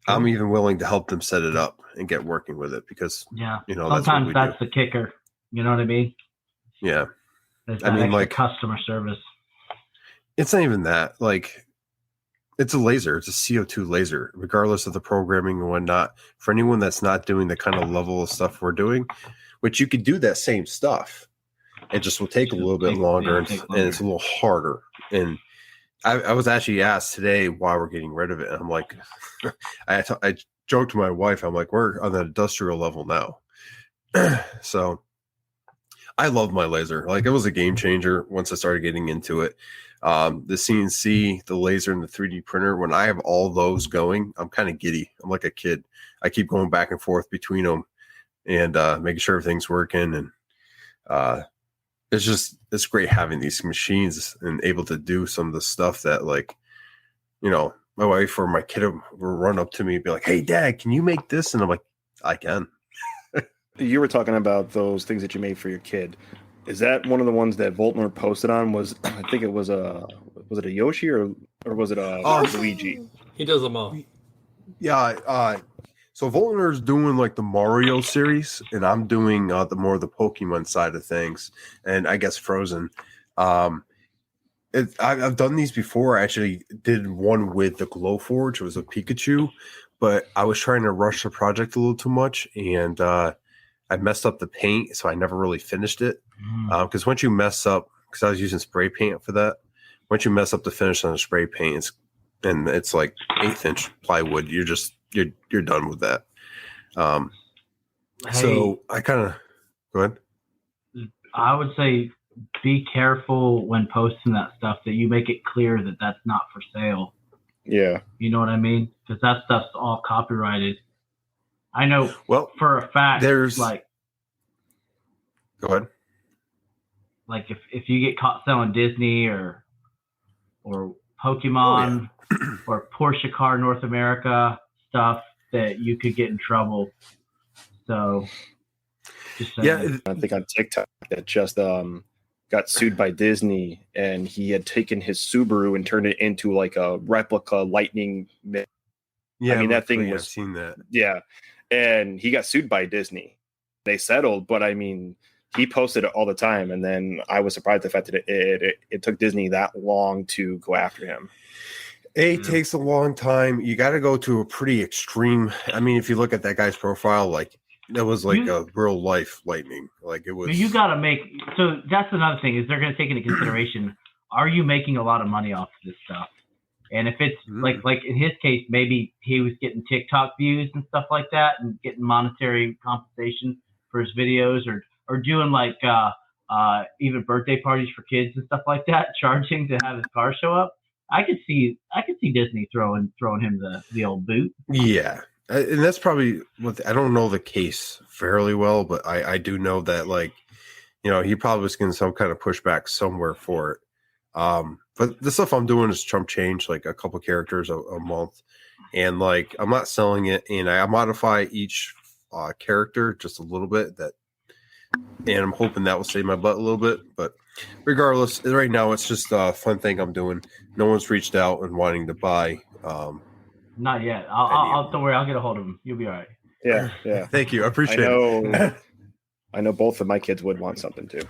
I'm even willing to help them set it up and get working with it because, sometimes that's the kicker. You know what I mean? Yeah. I mean, like customer service. It's not even that. Like, it's a laser. It's a CO2 laser, regardless of the programming and whatnot. For anyone that's not doing the kind of level of stuff we're doing, which you could do that same stuff, it just will take a little bit longer, and it's a little harder. And I was actually asked today why we're getting rid of it. And I'm like, I joked to my wife, I'm like, we're on the industrial level now. So I love my laser. Like, it was a game changer once I started getting into it. The CNC, the laser, and the 3D printer, when I have all those going, I'm kind of giddy. I'm like a kid. I keep going back and forth between them and making sure everything's working. And it's great having these machines and able to do some of the stuff that, like, my wife or my kid will run up to me and be like, "Hey, Dad, can you make this?" And I'm like, "I can." You were talking about those things that you made for your kid. Is that one of the ones that Voltner posted on? I think it was it a Yoshi or was it a Luigi? He does them all. Yeah. So Voltner's doing like the Mario series, and I'm doing the the Pokemon side of things, and I guess Frozen. I've done these before. I actually did one with the Glow Forge. It was a Pikachu, but I was trying to rush the project a little too much, and I messed up the paint, so I never really finished it. Because once you mess up, because I was using spray paint for that, once you mess up the finish on the spray paint, it's like 1/8-inch plywood, you're done with that. So I kind of go ahead. I would say be careful when posting that stuff that you make it clear that that's not for sale. Yeah, you know what I mean, because that stuff's all copyrighted. I know Well, for a fact, there's like, go ahead. Like if you get caught selling Disney or Pokemon or Porsche Car North America stuff, that you could get in trouble. So, just saying. Yeah, I think on TikTok that just got sued by Disney, and he had taken his Subaru and turned it into like a replica Lightning. yeah. I mean, that thing I've was seen that. Yeah, and he got sued by Disney. They settled, but I mean, he posted it all the time, and then I was surprised the fact that it took Disney that long to go after him. It takes a long time. You got to go to a pretty extreme. I mean, if you look at that guy's profile, like that was like a real life Lightning. Like it was. You got to make. So that's another thing is they're going to take into consideration: are you making a lot of money off of this stuff? And if it's like in his case, maybe he was getting TikTok views and stuff like that, and getting monetary compensation for his videos, or doing like even birthday parties for kids and stuff like that, charging to have his car show up. I could see Disney throwing him the old boot. Yeah, and that's probably what I don't know the case fairly well, but I do know that, like, you know, he probably was getting some kind of pushback somewhere for it. But the stuff I'm doing is chump change, like a couple characters a month, and like I'm not selling it, and I modify each character just a little bit. And I'm hoping that will save my butt a little bit. But regardless, right now it's just a fun thing I'm doing. No one's reached out and wanting to buy. Not yet. I'll don't worry. I'll get a hold of him. You'll be all right. Yeah. Thank you. I appreciate it. I know both of my kids would want something too.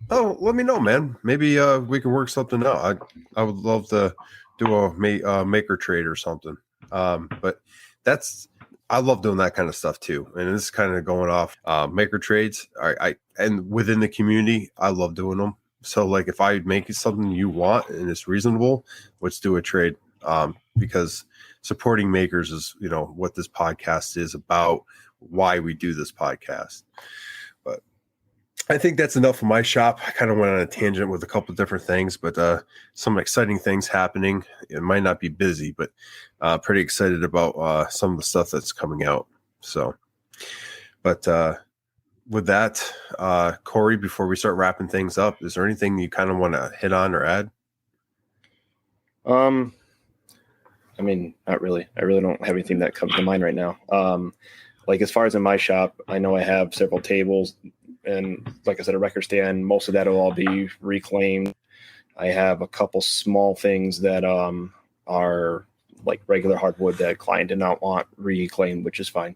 Oh, let me know, man. Maybe we can work something out. I would love to do a maker trade or something. But I love doing that kind of stuff too. And this is kind of going off maker trades. And within the community, I love doing them. So like if I make something you want and it's reasonable, let's do a trade. Because supporting makers is, you know, what this podcast is about, why we do this podcast. But I think that's enough of my shop. I kind of went on a tangent with a couple of different things, but some exciting things happening. It might not be busy, but pretty excited about some of the stuff that's coming out. So, but with that, Corey, before we start wrapping things up, is there anything you kind of want to hit on or add? I mean, not really. I really don't have anything that comes to mind right now. Like as far as in my shop, I know I have several tables, and like I said, a record stand. Most of that will all be reclaimed. I have a couple small things that are like regular hardwood that client did not want reclaimed, which is fine.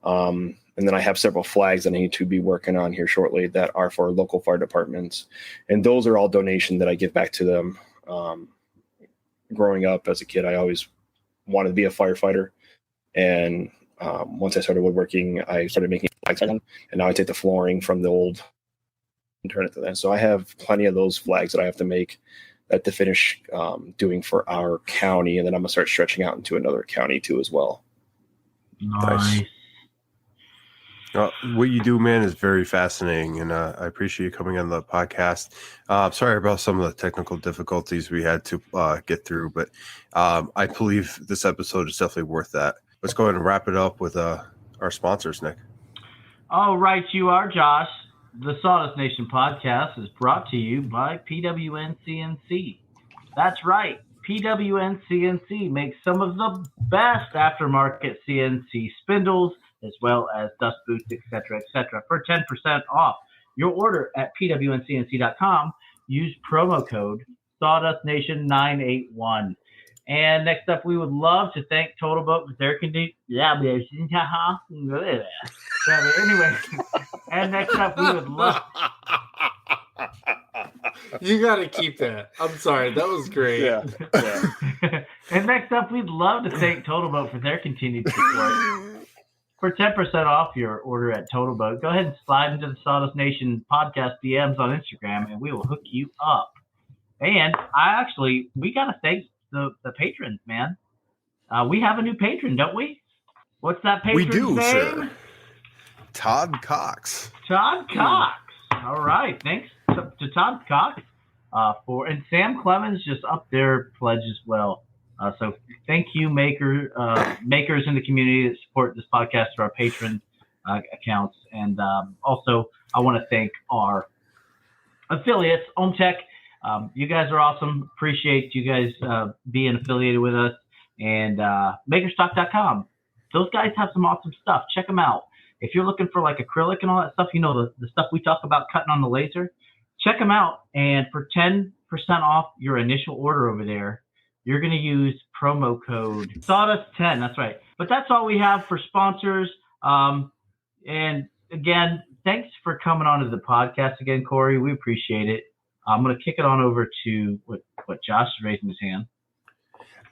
And then I have several flags that I need to be working on here shortly that are for local fire departments, and those are all donation that I give back to them. Growing up as a kid, I always wanted to be a firefighter, and once I started woodworking, I started making flags, and now I take the flooring from the old and turn it to that. So I have plenty of those flags that I have to make that to finish doing for our county, and then I'm gonna start stretching out into another county too as well. Nice. What you do, man, is very fascinating, and I appreciate you coming on the podcast. Sorry about some of the technical difficulties we had to get through, but I believe this episode is definitely worth that. Let's go ahead and wrap it up with our sponsors, Nick. All right, you are, Josh. The Sawdust Nation podcast is brought to you by PWN CNC. That's right. PWN CNC makes some of the best aftermarket CNC spindles, as well as dust boots, etc., etc. For 10% off your order at pwncnc.com, use promo code SawdustNation981. And next up, we would love to thank Total Boat for their condition. Anyway, and next up, we would love. You got to keep that. I'm sorry. That was great. Yeah. And next up, we'd love to thank Total Boat for their continued support. For 10% off your order at Total Boat, go ahead and slide into the Sawdust Nation podcast DMs on Instagram, and we will hook you up. And we got to thank the patrons, man. We have a new patron, don't we? What's that patron's name? We do, sir. Todd Cox. Todd Cox. All right. Thanks to Todd Cox and Sam Clemens just up their pledge as well. So thank you, makers in the community that support this podcast through our Patreon accounts. And also, I want to thank our affiliates, OhmTech. You guys are awesome. Appreciate you guys being affiliated with us. And makerstock.com. Those guys have some awesome stuff. Check them out. If you're looking for like acrylic and all that stuff, the stuff we talk about cutting on the laser, check them out. And for 10% off your initial order over there, you're going to use promo code SAWDUST10. That's right. But that's all we have for sponsors. And again, thanks for coming on to the podcast again, Corey. We appreciate it. I'm going to kick it on over to what Josh is raising his hand.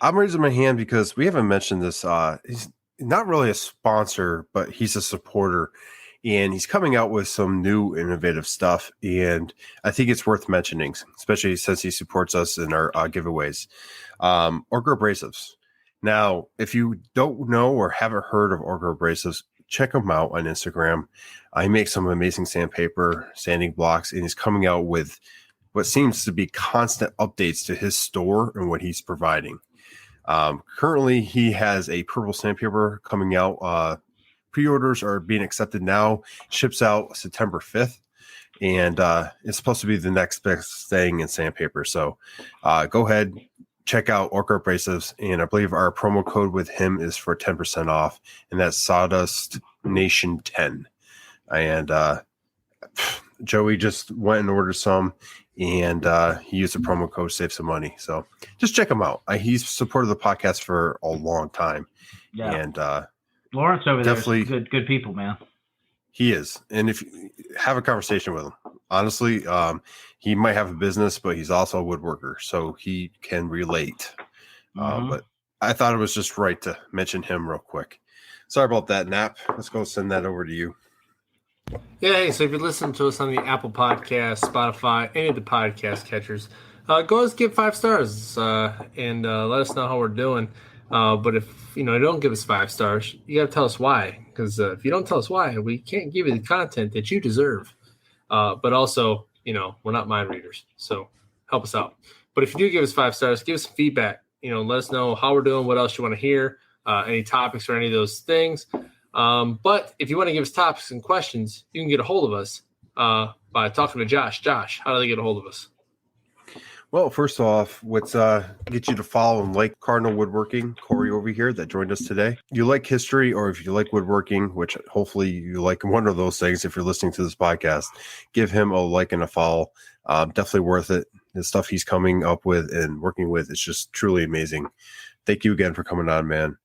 I'm raising my hand because we haven't mentioned this. He's not really a sponsor, but he's a supporter, and he's coming out with some new innovative stuff. And I think it's worth mentioning, especially since he supports us in our giveaways. Orca abrasives. Now, if you don't know or haven't heard of Orca abrasives, check him out on Instagram. He makes some amazing sandpaper, sanding blocks, and he's coming out with what seems to be constant updates to his store and what he's providing. Currently, he has a purple sandpaper coming out. Pre-orders are being accepted now. Ships out September 5th, and it's supposed to be the next best thing in sandpaper. So go ahead, check out Orca Abrasives, and I believe our promo code with him is for 10% off, and that's SAWDUST Nation 10. And Joey just went and ordered some, and he used a promo code to save some money. So just check him out. He's supported the podcast for a long time. Yeah. And Lawrence over there definitely is good people, man. He is. And if you have a conversation with him, honestly, he might have a business, but he's also a woodworker, so he can relate. But I thought it was just right to mention him real quick. Sorry about that, Nap. Let's go send that over to you. Yeah, hey, so if you're listening to us on the Apple Podcast, Spotify, any of the podcast catchers, go and give 5 stars and let us know how we're doing. But if you don't give us 5 stars, you got to tell us why. Because if you don't tell us why, we can't give you the content that you deserve. But also, we're not mind readers, so help us out. But if you do give us 5 stars, give us some feedback. Let us know how we're doing, what else you want to hear, any topics or any of those things. But if you want to give us topics and questions, you can get a hold of us by talking to Josh. Josh, how do they get a hold of us? Well, first off, let's get you to follow and like Cardinal Woodworking, Corey over here that joined us today. You like history, or if you like woodworking, which hopefully you like one of those things if you're listening to this podcast, give him a like and a follow. Definitely worth it. The stuff he's coming up with and working with is just truly amazing. Thank you again for coming on, man.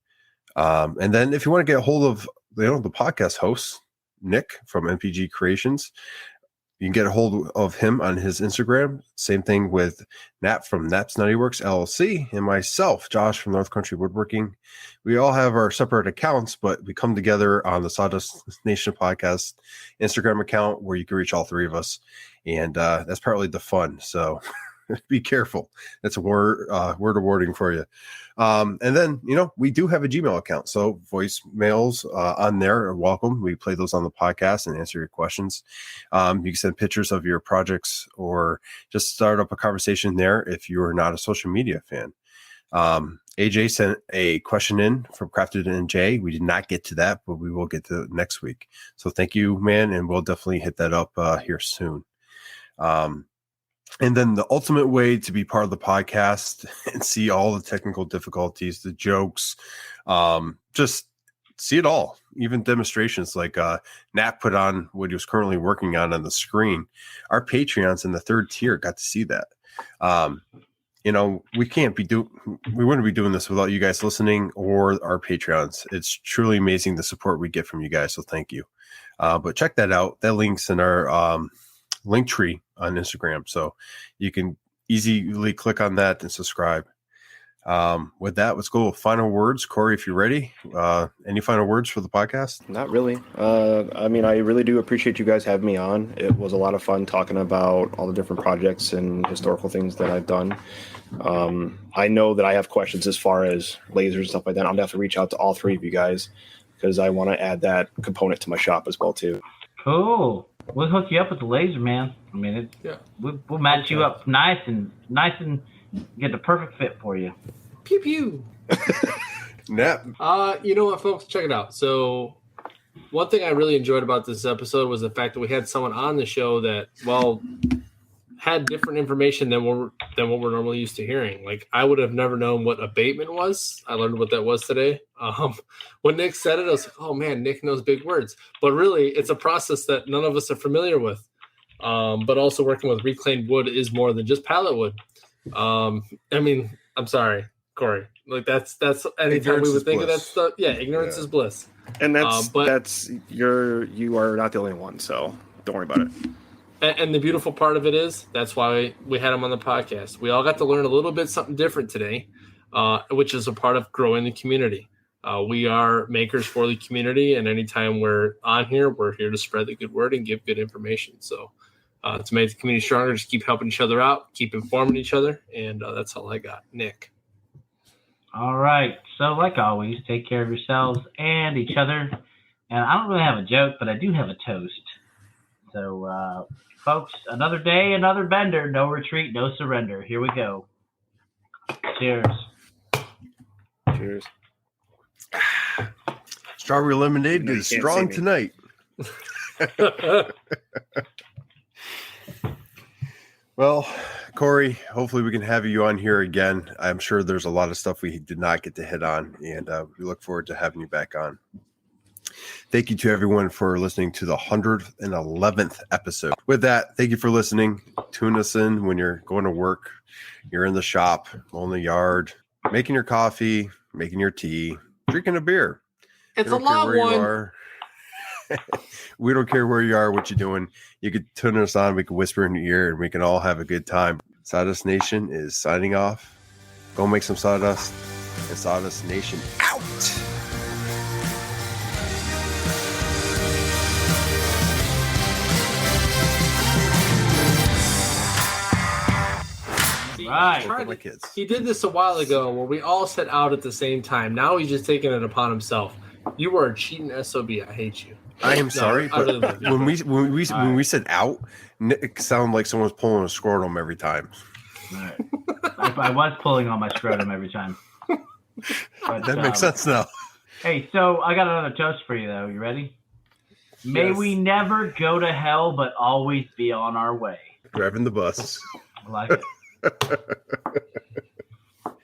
And then if you want to get a hold of the podcast host, Nick from MPG Creations, you can get a hold of him on his Instagram. Same thing with Nap from Nap's Nutty Works LLC and myself, Josh from North Country Woodworking. We all have our separate accounts, but we come together on the Sawdust Nation podcast Instagram account where you can reach all three of us. And that's partly the fun. So be careful. That's a word of warning for you. And then, we do have a Gmail account. So voicemails on there are welcome. We play those on the podcast and answer your questions. You can send pictures of your projects or just start up a conversation there if you're not a social media fan. AJ sent a question in from Crafted and Jay. We did not get to that, but we will get to it next week. So thank you, man. And we'll definitely hit that up here soon. And then the ultimate way to be part of the podcast and see all the technical difficulties, the jokes, just see it all, even demonstrations like Nat put on what he was currently working on the screen. Our Patreons in the 3rd tier got to see that. We wouldn't be doing this without you guys listening or our Patreons. It's truly amazing the support we get from you guys. So thank you. But check that out. That link's in our link tree on Instagram, so you can easily click on that and subscribe. With that, let's go with final words. Corey, if you're ready, any final words for the podcast? Not really. I really do appreciate you guys having me on. It was a lot of fun talking about all the different projects and historical things that I've done. I know that I have questions as far as lasers and stuff like that. I'm gonna have to reach out to all 3 of you guys because I want to add that component to my shop as well too. Cool. We'll hook you up with the laser, man. We'll match you up nice and get the perfect fit for you. Pew pew. Nap. You know what, folks? Check it out. So, one thing I really enjoyed about this episode was the fact that we had someone on the show that, well, had different information than what we're normally used to hearing. Like, I would have never known what abatement was. I learned what that was today. When Nick said it, I was like, oh man, Nick knows big words. But really, it's a process that none of us are familiar with. But also working with reclaimed wood is more than just pallet wood. I mean, I'm sorry, Corey. Like that's anytime Ignorance we would is think of that bliss. stuff. Yeah, ignorance is bliss. And you are not the only one, so don't worry about it. And the beautiful part of it is that's why we had him on the podcast. We all got to learn a little bit something different today, which is a part of growing the community. We are makers for the community, and anytime we're on here, we're here to spread the good word and give good information. So to make the community stronger, just keep helping each other out, keep informing each other, and that's all I got. Nick. All right. So, like always, take care of yourselves and each other. And I don't really have a joke, but I do have a toast. So, folks, another day, another bender. No retreat, no surrender. Here we go. Cheers. Cheers. Strawberry lemonade No, you is can't strong see me. tonight. Well, Corey, hopefully we can have you on here again. I'm sure there's a lot of stuff we did not get to hit on, and we look forward to having you back on. Thank you to everyone for listening to the 111th episode. With that, thank you for listening. Tune us in when you're going to work, you're in the shop, mowing the yard, making your coffee, making your tea, drinking a beer. It's a long one. We don't care where you are, what you're doing. You could turn us on. We can whisper in your ear, and we can all have a good time. Sawdust Nation is signing off. Go make some sawdust. And Sawdust Nation out. Right. Look at my kids. He did this a while ago where we all set out at the same time. Now he's just taking it upon himself. You are a cheating SOB. I hate you. I am sorry, I really but love you. when we said out, Nick sounded like someone's pulling a scrotum every time. All right. I was pulling on my scrotum every time. But, That makes sense now. Hey, so I got another toast for you, though. You ready? May Yes. we never go to hell, but always be on our way. Driving the bus. I like it.